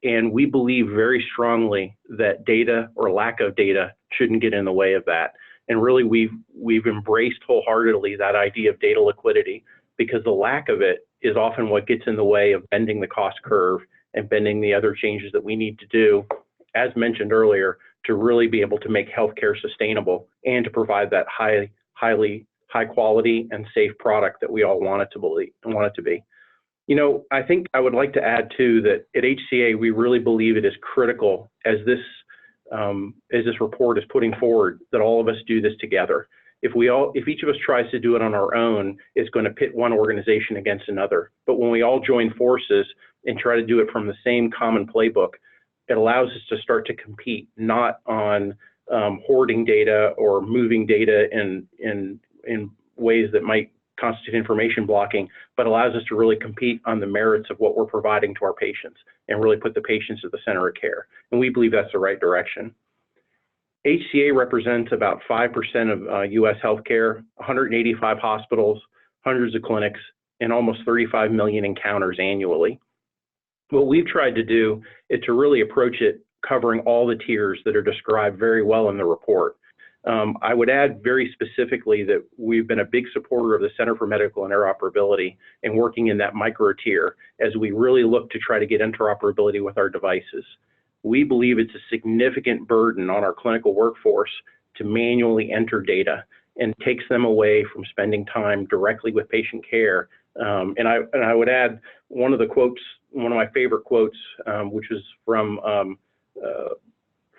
And we believe very strongly that data or lack of data shouldn't get in the way of that. And really, we've embraced wholeheartedly that idea of data liquidity, because the lack of it is often what gets in the way of bending the cost curve and bending the other changes that we need to do, as mentioned earlier, to really be able to make healthcare sustainable and to provide that high quality and safe product that we all want it to be. I think I would like to add too that at HCA we really believe it is critical as this report is putting forward that all of us do this together. If each of us tries to do it on our own, it's going to pit one organization against another. But when we all join forces and try to do it from the same common playbook, it allows us to start to compete not on hoarding data or moving data in ways that might constitute information blocking, but allows us to really compete on the merits of what we're providing to our patients and really put the patients at the center of care. And we believe that's the right direction. HCA represents about 5% of US healthcare, 185 hospitals, hundreds of clinics, and almost 35 million encounters annually. What we've tried to do is to really approach it covering all the tiers that are described very well in the report. I would add very specifically that we've been a big supporter of the Center for Medical Interoperability and working in that micro tier as we really look to try to get interoperability with our devices. We believe it's a significant burden on our clinical workforce to manually enter data and takes them away from spending time directly with patient care. And I would add one of my favorite quotes, which was from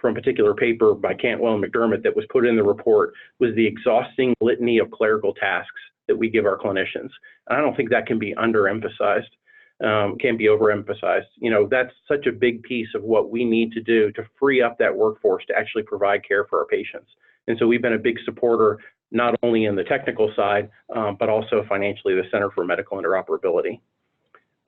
a particular paper by Cantwell and McDermott that was put in the report, was the exhausting litany of clerical tasks that we give our clinicians. And I don't think that can be overemphasized. That's such a big piece of what we need to do to free up that workforce to actually provide care for our patients. And so we've been a big supporter, not only in the technical side, but also financially, the Center for Medical Interoperability.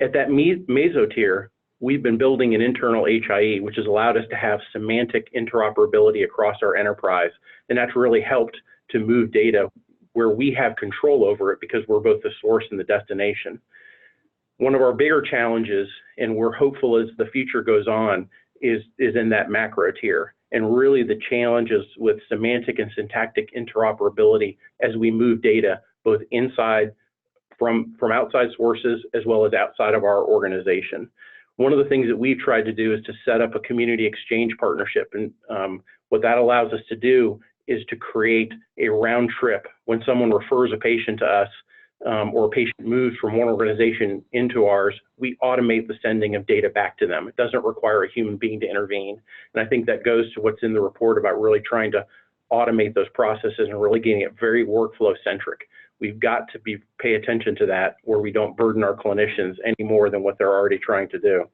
At that meso tier, we've been building an internal HIE, which has allowed us to have semantic interoperability across our enterprise. And that's really helped to move data where we have control over it because we're both the source and the destination. One of our bigger challenges, and we're hopeful as the future goes on, is in that macro tier. and really the challenges with semantic and syntactic interoperability as we move data both inside from outside sources as well as outside of our organization. One of the things that we've tried to do is to set up a community exchange partnership, and what that allows us to do is to create a round trip when someone refers a patient to us or a patient moves from one organization into ours, we automate the sending of data back to them. It doesn't require a human being to intervene. And I think that goes to what's in the report about really trying to automate those processes and really getting it very workflow centric. We've got to pay attention to that where we don't burden our clinicians any more than what they're already trying to do.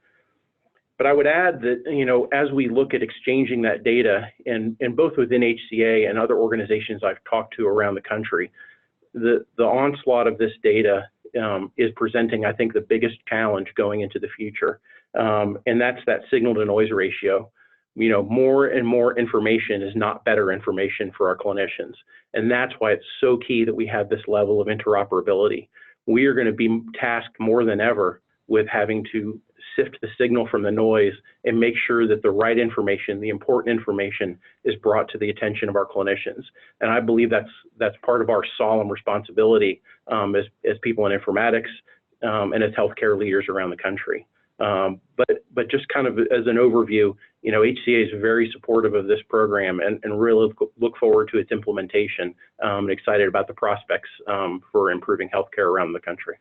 But I would add that, you know, as we look at exchanging that data, and both within HCA and other organizations I've talked to around the country, the onslaught of this data is presenting, I think, the biggest challenge going into the future. And that's that signal to noise ratio. You know, more and more information is not better information for our clinicians. And that's why it's so key that we have this level of interoperability. We are going to be tasked more than ever with having to sift the signal from the noise and make sure that the right information, the important information, is brought to the attention of our clinicians. And I believe that's part of our solemn responsibility as people in informatics and as healthcare leaders around the country. But just kind of as an overview, you know, HCA is very supportive of this program and really look forward to its implementation and excited about the prospects for improving healthcare around the country.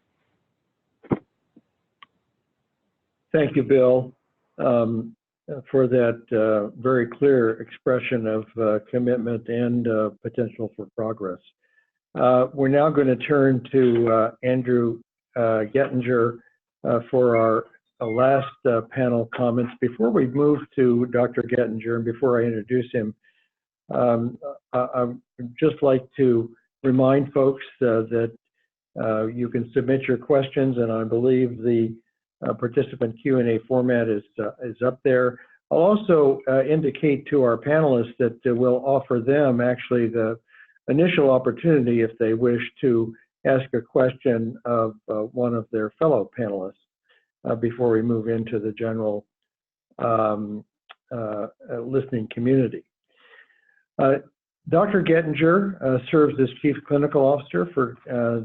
Thank you, Bill, for that very clear expression of commitment and potential for progress. We're now going to turn to Andrew Gettinger for our last panel comments. Before we move to Dr. Gettinger and before I introduce him, I'd just like to remind folks that you can submit your questions, and I believe the participant Q&A format is up there. I'll also indicate to our panelists that we'll offer them actually the initial opportunity if they wish to ask a question of one of their fellow panelists before we move into the general listening community. Dr. Gettinger serves as Chief Clinical Officer for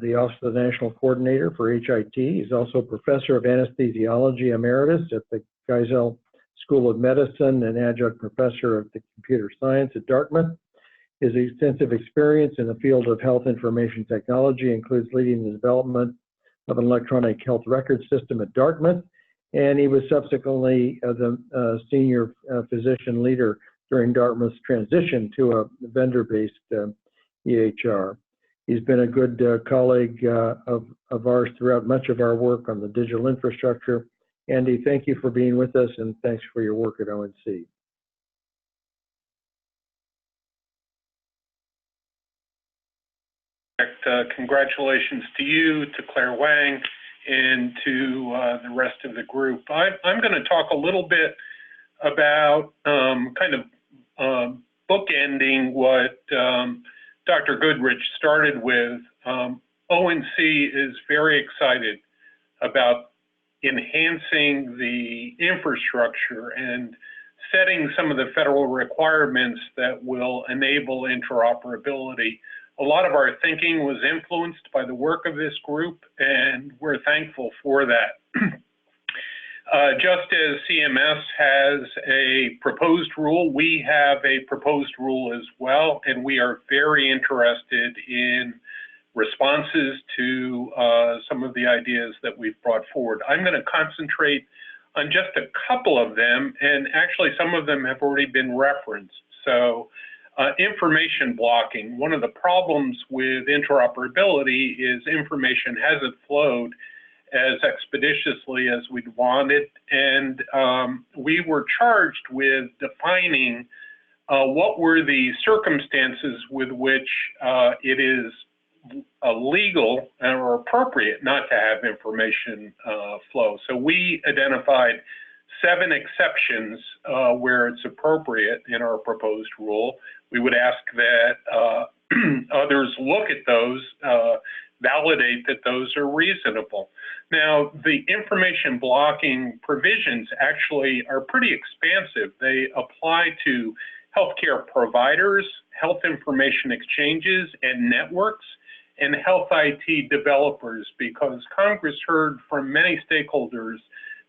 the Office of the National Coordinator for HIT. He's also Professor of Anesthesiology Emeritus at the Geisel School of Medicine and Adjunct Professor of the Computer Science at Dartmouth. His extensive experience in the field of health information technology includes leading the development of an electronic health record system at Dartmouth, and he was subsequently the senior physician leader during Dartmouth's transition to a vendor-based EHR. He's been a good colleague of ours throughout much of our work on the digital infrastructure. Andy, thank you for being with us, and thanks for your work at ONC. Congratulations to you, to Claire Wang, and to the rest of the group. I'm going to talk a little bit about kind of bookending what Dr. Goodrich started with. ONC is very excited about enhancing the infrastructure and setting some of the federal requirements that will enable interoperability. A lot of our thinking was influenced by the work of this group, and we're thankful for that. Just as CMS has a proposed rule, we have a proposed rule as well, and we are very interested in responses to some of the ideas that we've brought forward. I'm going to concentrate on just a couple of them, and actually some of them have already been referenced. So information blocking. One of the problems with interoperability is information hasn't flowed as expeditiously as we'd wanted, and we were charged with defining what were the circumstances with which it is legal or appropriate not to have information flow. So we identified 7 exceptions where it's appropriate in our proposed rule. We would ask that others look at those, validate that those are reasonable. Now, the information blocking provisions actually are pretty expansive. They apply to healthcare providers, health information exchanges and networks, and health IT developers, because Congress heard from many stakeholders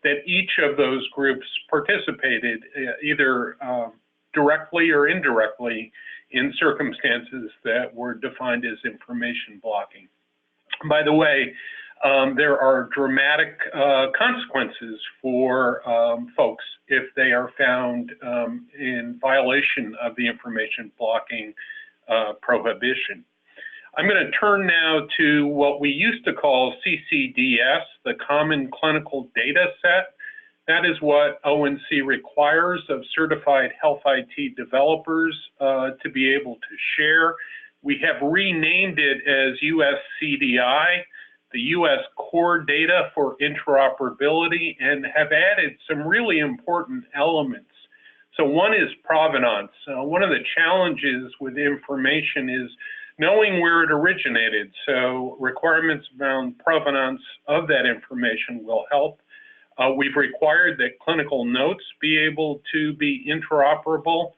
that each of those groups participated either directly or indirectly in circumstances that were defined as information blocking. By the way, there are dramatic consequences for folks if they are found in violation of the information blocking prohibition. I'm going to turn now to what we used to call CCDS, the Common Clinical Data Set. That is what ONC requires of certified health IT developers to be able to share. We have renamed it as USCDI, the U.S. Core Data for Interoperability, and have added some really important elements. So one is provenance. One of the challenges with information is knowing where it originated. So requirements around provenance of that information will help. We've required that clinical notes be able to be interoperable.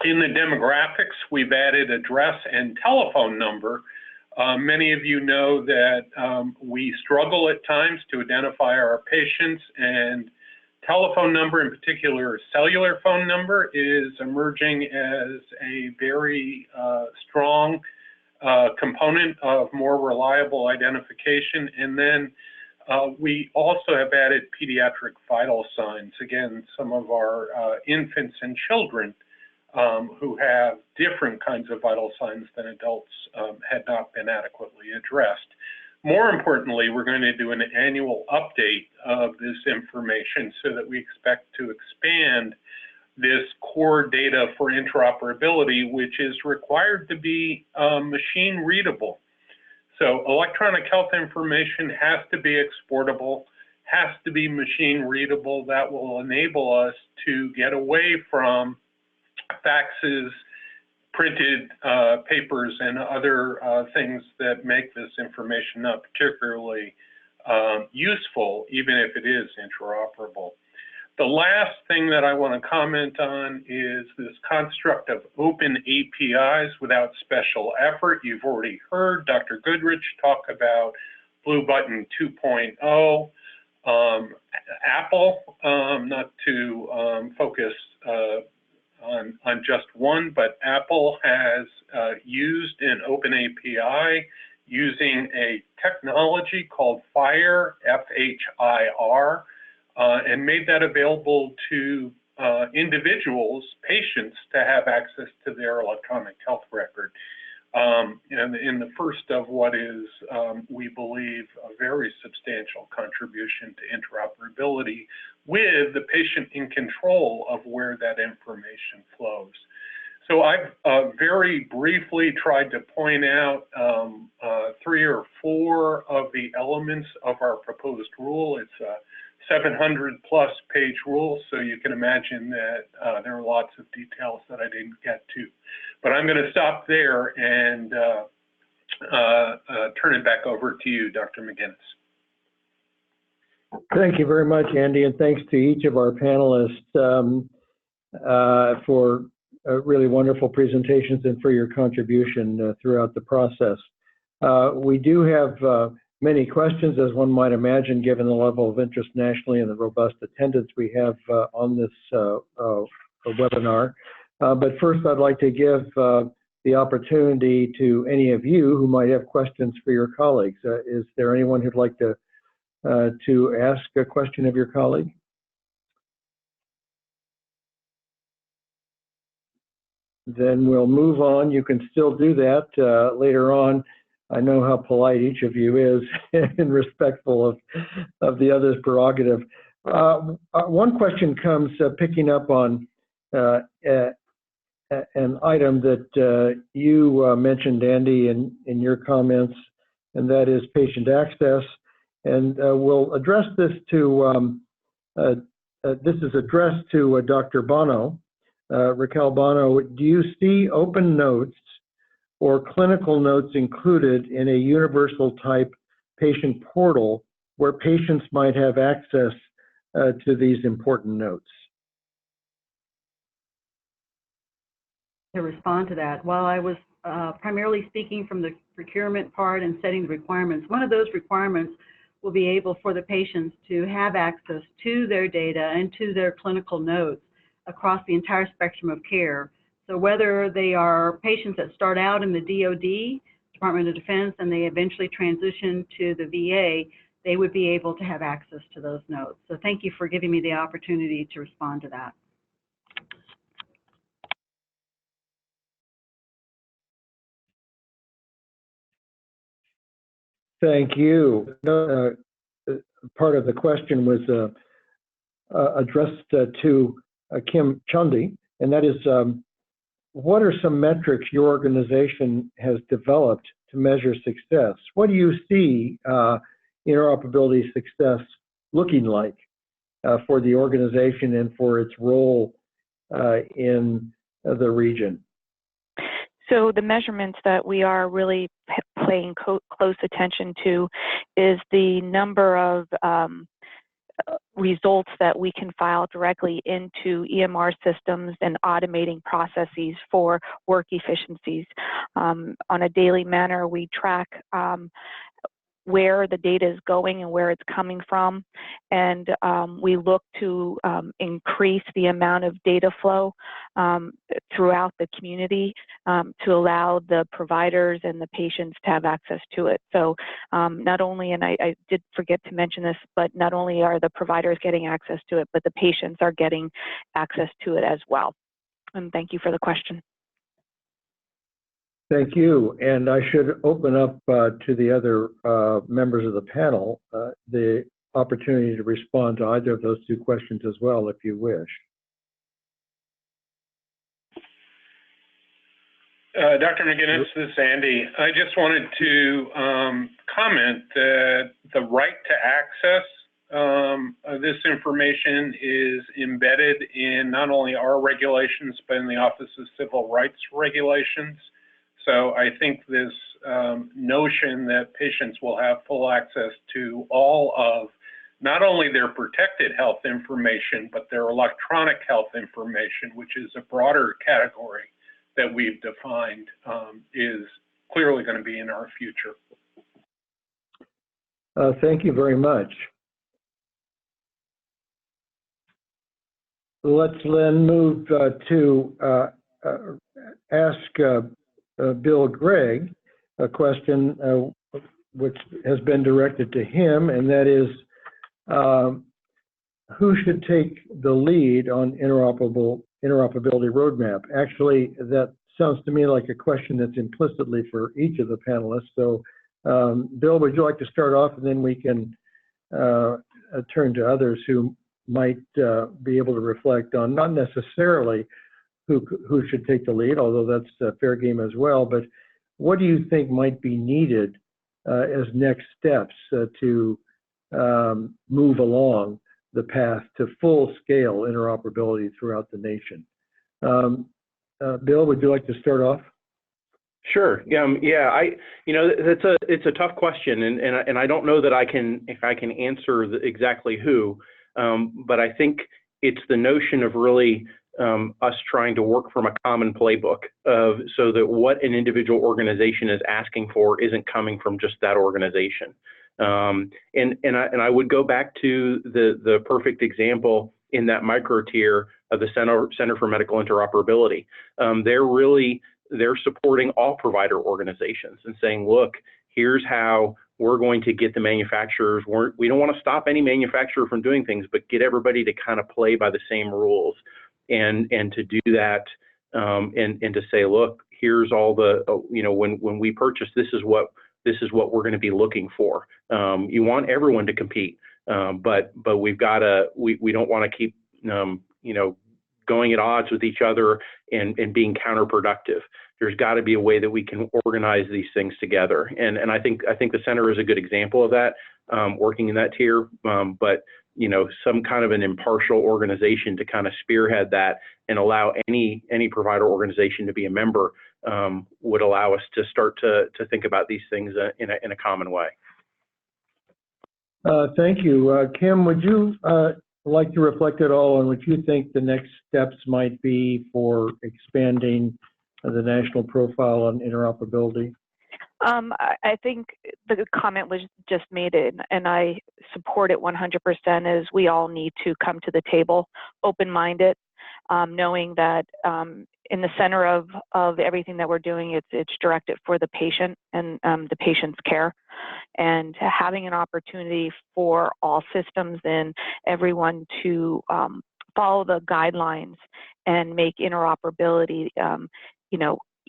In the demographics, we've added address and telephone number. Many of you know that we struggle at times to identify our patients, and telephone number, in particular cellular phone number, is emerging as a very strong component of more reliable identification. And then we also have added pediatric vital signs. Again, some of our infants and children who have different kinds of vital signs than adults had not been adequately addressed. More importantly, we're going to do an annual update of this information so that we expect to expand this core data for interoperability, which is required to be machine readable. So electronic health information has to be exportable, has to be machine readable. That will enable us to get away from faxes, printed papers, and other things that make this information not particularly useful, even if it is interoperable. The last thing that I want to comment on is this construct of open APIs without special effort. You've already heard Dr. Goodrich talk about Blue Button 2.0. Apple, not to focus on just one, but Apple has used an open API using a technology called FHIR, F-H-I-R, and made that available to individuals, patients, to have access to their electronic health record. And in the first of what is, we believe, a very substantial contribution to interoperability with the patient in control of where that information flows. So I've very briefly tried to point out 3 or 4 of the elements of our proposed rule. It's a 700+ page rule, so you can imagine that there are lots of details that I didn't get to. But I'm going to stop there and turn it back over to you, Dr. McGinnis. Thank you very much, Andy, and thanks to each of our panelists for really wonderful presentations and for your contribution throughout the process. We do have many questions, as one might imagine, given the level of interest nationally and the robust attendance we have on this webinar. But first, I'd like to give the opportunity to any of you who might have questions for your colleagues. Is there anyone who'd like to ask a question of your colleague? Then we'll move on. You can still do that later on. I know how polite each of you is and respectful of the other's prerogative. One question comes picking up on an item that you mentioned, Andy, in your comments, and that is patient access. And we'll address this to, this is addressed to Dr. Bono, Raquel Bono. Do you see open notes or clinical notes included in a universal type patient portal where patients might have access to these important notes? to respond to that. While I was primarily speaking from the procurement part and setting the requirements, one of those requirements will be able for the patients to have access to their data and to their clinical notes across the entire spectrum of care. So whether they are patients that start out in the DoD, Department of Defense, and they eventually transition to the VA, they would be able to have access to those notes. So thank you for giving me the opportunity to respond to that. Thank you. Part of the question was addressed to Kim Chundy, and that is, what are some metrics your organization has developed to measure success? What do you see interoperability success looking like for the organization and for its role in the region? So the measurements that we are really paying close attention to is the number of results that we can file directly into EMR systems and automating processes for work efficiencies. On a daily manner, we track where the data is going and where it's coming from, and we look to increase the amount of data flow throughout the community to allow the providers and the patients to have access to it. So not only, and I did forget to mention this, but not only are the providers getting access to it, but the patients are getting access to it as well. And thank you for the question. Thank you. And I should open up to the other members of the panel the opportunity to respond to either of those two questions as well, if you wish. Dr. McGinnis, this is Andy. I just wanted to comment that the right to access this information is embedded in not only our regulations, but in the Office of Civil Rights Regulations. So I think this notion that patients will have full access to all of not only their protected health information, but their electronic health information, which is a broader category that we've defined, is clearly going to be in our future. Thank you very much. Let's then move to ask Bill Gregg a question which has been directed to him, and that is, who should take the lead on interoperability roadmap? Actually, that sounds to me like a question that's implicitly for each of the panelists. So, Bill, would you like to start off, and then we can turn to others who might be able to reflect on not necessarily who should take the lead, although that's a fair game as well, but what do you think might be needed as next steps to move along the path to full-scale interoperability throughout the nation? Bill, would you like to start off? Sure. It's a tough question, and I don't know that I can answer exactly who, but I think it's the notion of really us trying to work from a common playbook so that what an individual organization is asking for isn't coming from just that organization. And I would go back to the perfect example in that micro tier of the Center for Medical Interoperability. They're supporting all provider organizations and saying, look, here's how we're going to get the manufacturers. We don't want to stop any manufacturer from doing things, but get everybody to kind of play by the same rules. And to do that, and to say, look, here's all the, when we purchase, this is what we're going to be looking for. You want everyone to compete, but we've got to, we don't want to keep, going at odds with each other and being counterproductive. There's got to be a way that we can organize these things together. And I think the center is a good example of that, working in that tier, but some kind of an impartial organization to kind of spearhead that and allow any provider organization to be a member would allow us to start to think about these things in a common way. Thank you. Kim, would you like to reflect at all on what you think the next steps might be for expanding the national profile on interoperability? I think the comment was just made, and I support it 100%, is we all need to come to the table open-minded, knowing that in the center of everything that we're doing, it's directed for the patient and the patient's care, and having an opportunity for all systems and everyone to follow the guidelines and make interoperability,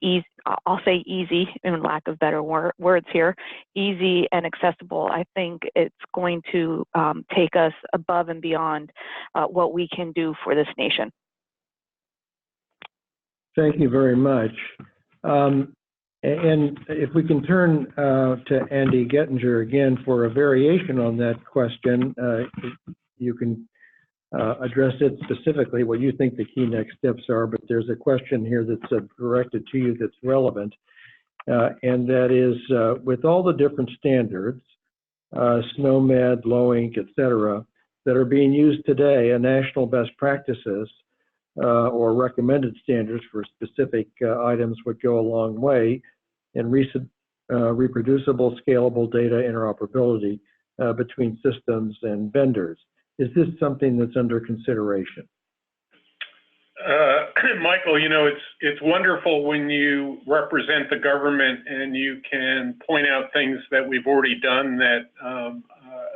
easy, I'll say easy, in lack of better words here, easy and accessible. I think it's going to take us above and beyond what we can do for this nation. Thank you very much. And if we can turn to Andy Gettinger again for a variation on that question, you can address it specifically, what you think the key next steps are, but there's a question here that's directed to you that's relevant, and that is, with all the different standards, SNOMED, LOINC, et cetera, that are being used today, and national best practices or recommended standards for specific items would go a long way in recent reproducible, scalable data interoperability between systems and vendors. Is this something that's under consideration? Michael, it's wonderful when you represent the government and you can point out things that we've already done that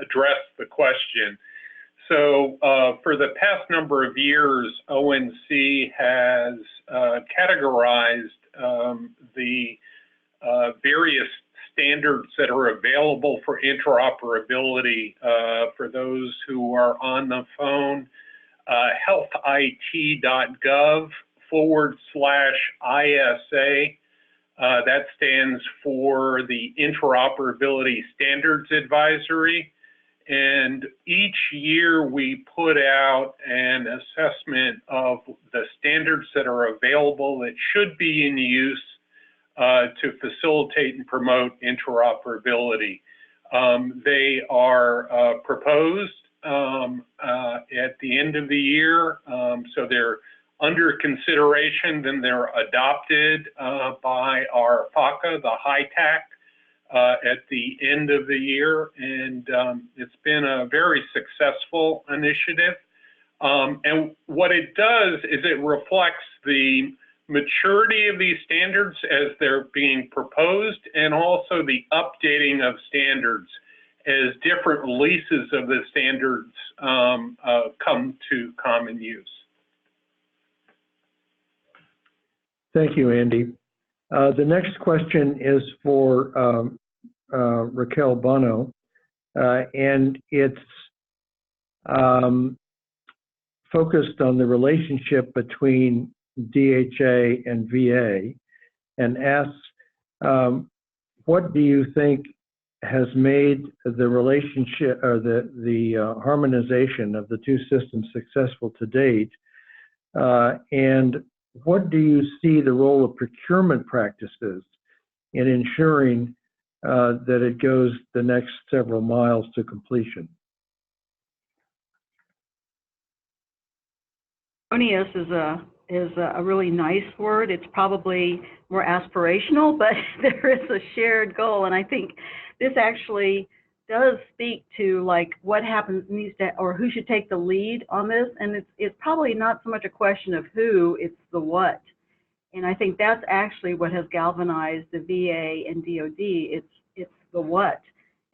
address the question. So for the past number of years, ONC has categorized the various standards that are available for interoperability for those who are on the phone. healthit.gov/ISA. That stands for the Interoperability Standards Advisory. And each year we put out an assessment of the standards that are available that should be in use to facilitate and promote interoperability. They are proposed at the end of the year, so they're under consideration, then they're adopted by our FACA, the HITAC, at the end of the year, and it's been a very successful initiative. And what it does is it reflects the maturity of these standards as they're being proposed, and also the updating of standards as different releases of the standards come to common use. Thank you, Andy. The next question is for Raquel Bono, and it's focused on the relationship between DHA and VA, and asks, what do you think has made the relationship or the harmonization of the two systems successful to date, and what do you see the role of procurement practices in ensuring that it goes the next several miles to completion? Harmonious is a really nice word. It's probably more aspirational, but there is a shared goal, and I think this actually does speak to like what happens needs to, or who should take the lead on this. And it's probably not so much a question of who, it's the what. And I think that's actually what has galvanized the VA and DoD. It's the what.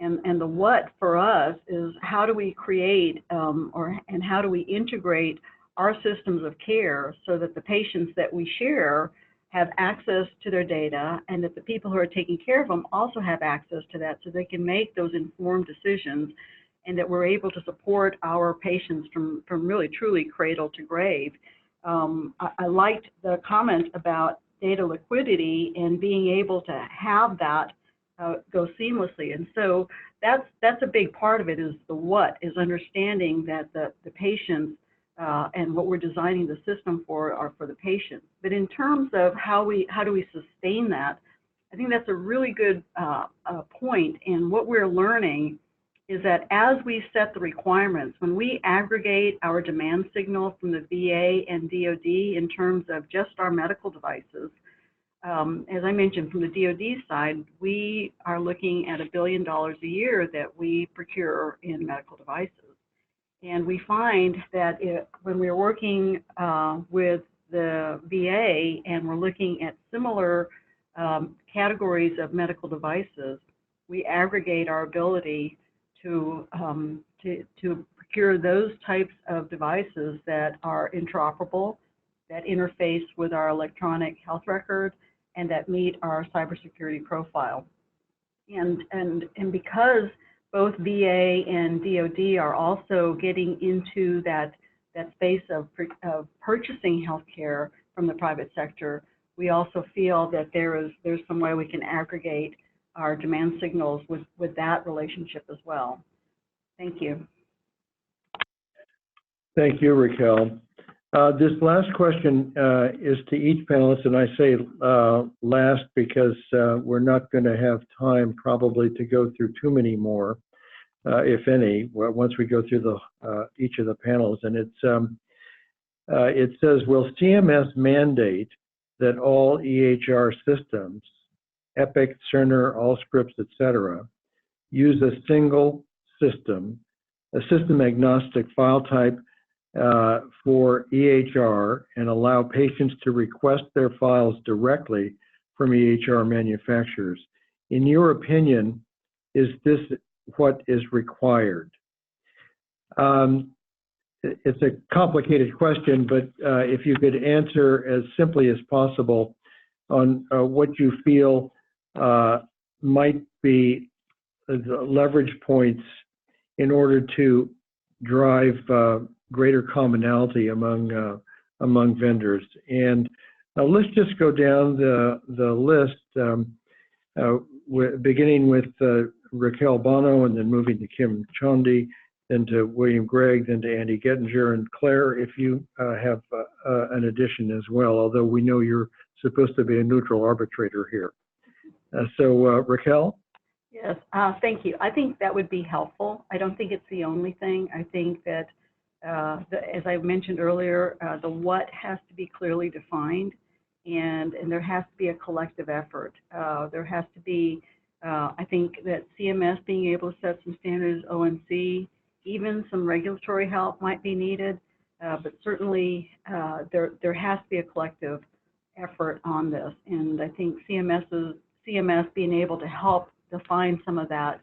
And the what for us is how do we create and how do we integrate our systems of care so that the patients that we share have access to their data, and that the people who are taking care of them also have access to that so they can make those informed decisions, and that we're able to support our patients from really truly cradle to grave. I liked the comment about data liquidity and being able to have that go seamlessly. And so that's a big part of it, is the what, is understanding that the patients and what we're designing the system for are for the patient. But in terms of how do we sustain that, I think that's a really good point. And what we're learning is that as we set the requirements, when we aggregate our demand signal from the VA and DoD in terms of just our medical devices, as I mentioned, from the DoD side, we are looking at $1 billion a year that we procure in medical devices. And we find that when we're working with the VA and we're looking at similar categories of medical devices, we aggregate our ability to procure those types of devices that are interoperable, that interface with our electronic health record, and that meet our cybersecurity profile. And because both VA and DoD are also getting into that space of purchasing healthcare from the private sector, we also feel that there's some way we can aggregate our demand signals with that relationship as well. Thank you. Thank you, Raquel. This last question is to each panelist, and I say last because we're not going to have time probably to go through too many more, if any, once we go through each of the panels. And it says, will CMS mandate that all EHR systems, Epic, Cerner, Allscripts, etc., use a single system, a system-agnostic file type for EHR, and allow patients to request their files directly from EHR manufacturers? In your opinion, is this what is required? It's a complicated question, but if you could answer as simply as possible on what you feel might be the leverage points in order to drive greater commonality among vendors. And let's just go down the list, beginning with Raquel Bono, and then moving to Kim Chondi, then to William Gregg, then to Andy Gettinger, and Claire, if you have an addition as well, although we know you're supposed to be a neutral arbitrator here. Raquel? Yes, thank you. I think that would be helpful. I don't think it's the only thing. I think that, as I mentioned earlier, the what has to be clearly defined, and there has to be a collective effort. There has to be, I think that CMS being able to set some standards, ONC, even some regulatory help might be needed, but certainly there has to be a collective effort on this. And I think CMS being able to help define some of that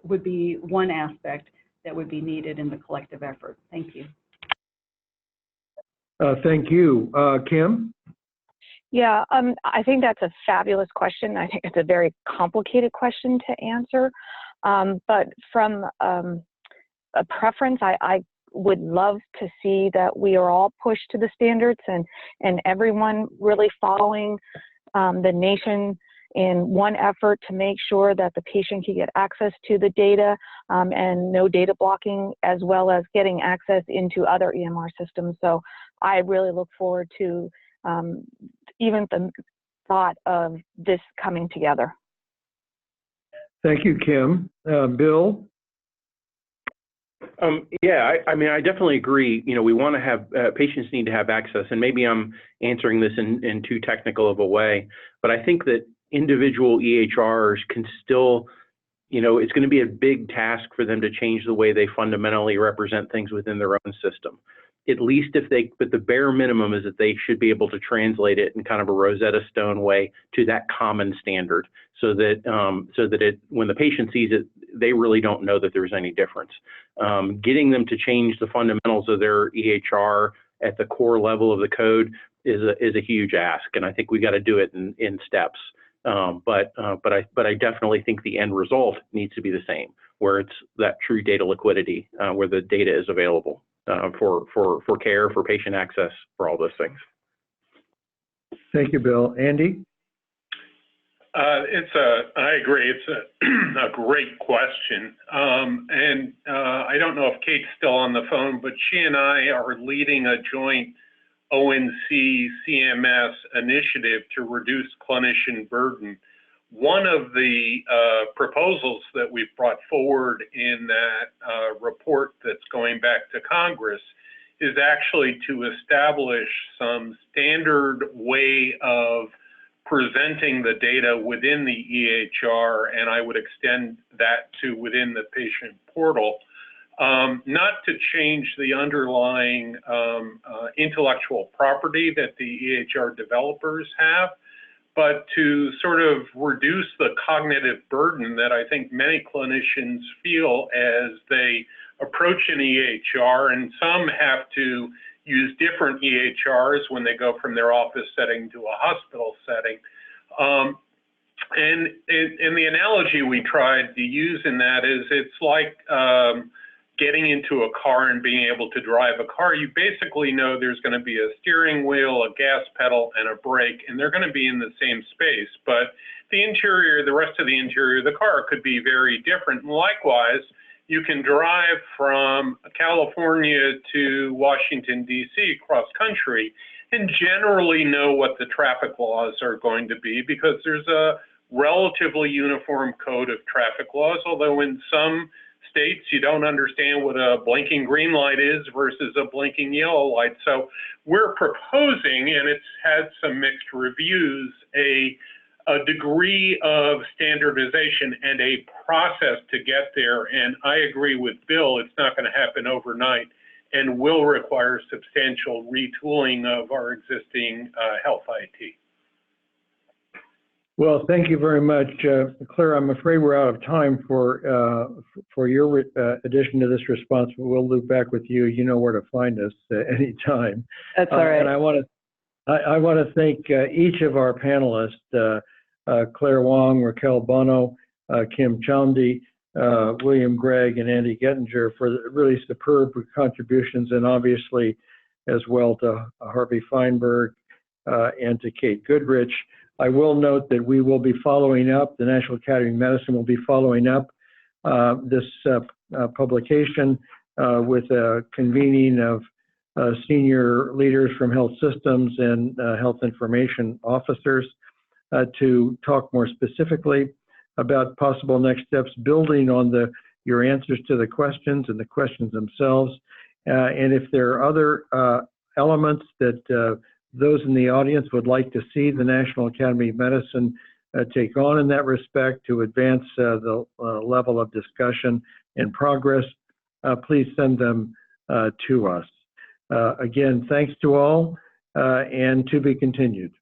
would be one aspect that would be needed in the collective effort. Thank you. Thank you. Kim? Yeah, I think that's a fabulous question. I think it's a very complicated question to answer. But from a preference, I would love to see that we are all pushed to the standards and everyone really following the nation in one effort to make sure that the patient can get access to the data and no data blocking, as well as getting access into other EMR systems. So I really look forward to even the thought of this coming together. Thank you, Kim. Bill? Yeah, I mean, I definitely agree. You know, we want to have, patients need to have access, and maybe I'm answering this in too technical of a way, but I think that individual EHRs can still, you know, it's going to be a big task for them to change the way they fundamentally represent things within their own system. At least but the bare minimum is that they should be able to translate it in kind of a Rosetta Stone way to that common standard, so that when the patient sees it, they really don't know that there's any difference. Getting them to change the fundamentals of their EHR at the core level of the code is a huge ask, and I think we got to do it in steps. But I definitely think the end result needs to be the same, where it's that true data liquidity, where the data is available for care, for patient access, for all those things. Thank you, Bill. Andy? I agree. It's a great question. And I don't know if Kate's still on the phone, but she and I are leading a joint ONC-CMS initiative to reduce clinician burden. One of the proposals that we've brought forward in that report that's going back to Congress is actually to establish some standard way of presenting the data within the EHR, and I would extend that to within the patient portal, not to change the underlying intellectual property that the EHR developers have, but to sort of reduce the cognitive burden that I think many clinicians feel as they approach an EHR, and some have to use different EHRs when they go from their office setting to a hospital setting. And the analogy we tried to use in that is it's like getting into a car and being able to drive a car. You basically know there's going to be a steering wheel, a gas pedal, and a brake, and they're going to be in the same space. But the interior, the rest of the interior of the car could be very different. And likewise, you can drive from California to Washington, D.C. cross country and generally know what the traffic laws are going to be because there's a relatively uniform code of traffic laws, although in some states you don't understand what a blinking green light is versus a blinking yellow light. So we're proposing, and it's had some mixed reviews, a degree of standardization and a process to get there. And I agree with Bill, it's not going to happen overnight and will require substantial retooling of our existing health IT. Well, thank you very much, Claire. I'm afraid we're out of time for your addition to this response, but we'll loop back with you. You know where to find us anytime. That's all right. And I want to thank each of our panelists, Claire Wong, Raquel Bono, Kim Chowdy, William Gregg, and Andy Gettinger for the really superb contributions, and obviously as well to Harvey Fineberg and to Kate Goodrich. I will note that we will be following up, the National Academy of Medicine will be following up this publication with a convening of senior leaders from health systems and health information officers to talk more specifically about possible next steps, building on your answers to the questions and the questions themselves. And if there are other elements that those in the audience would like to see the National Academy of Medicine take on in that respect to advance the level of discussion and progress, please send them to us. Again, thanks to all, and to be continued.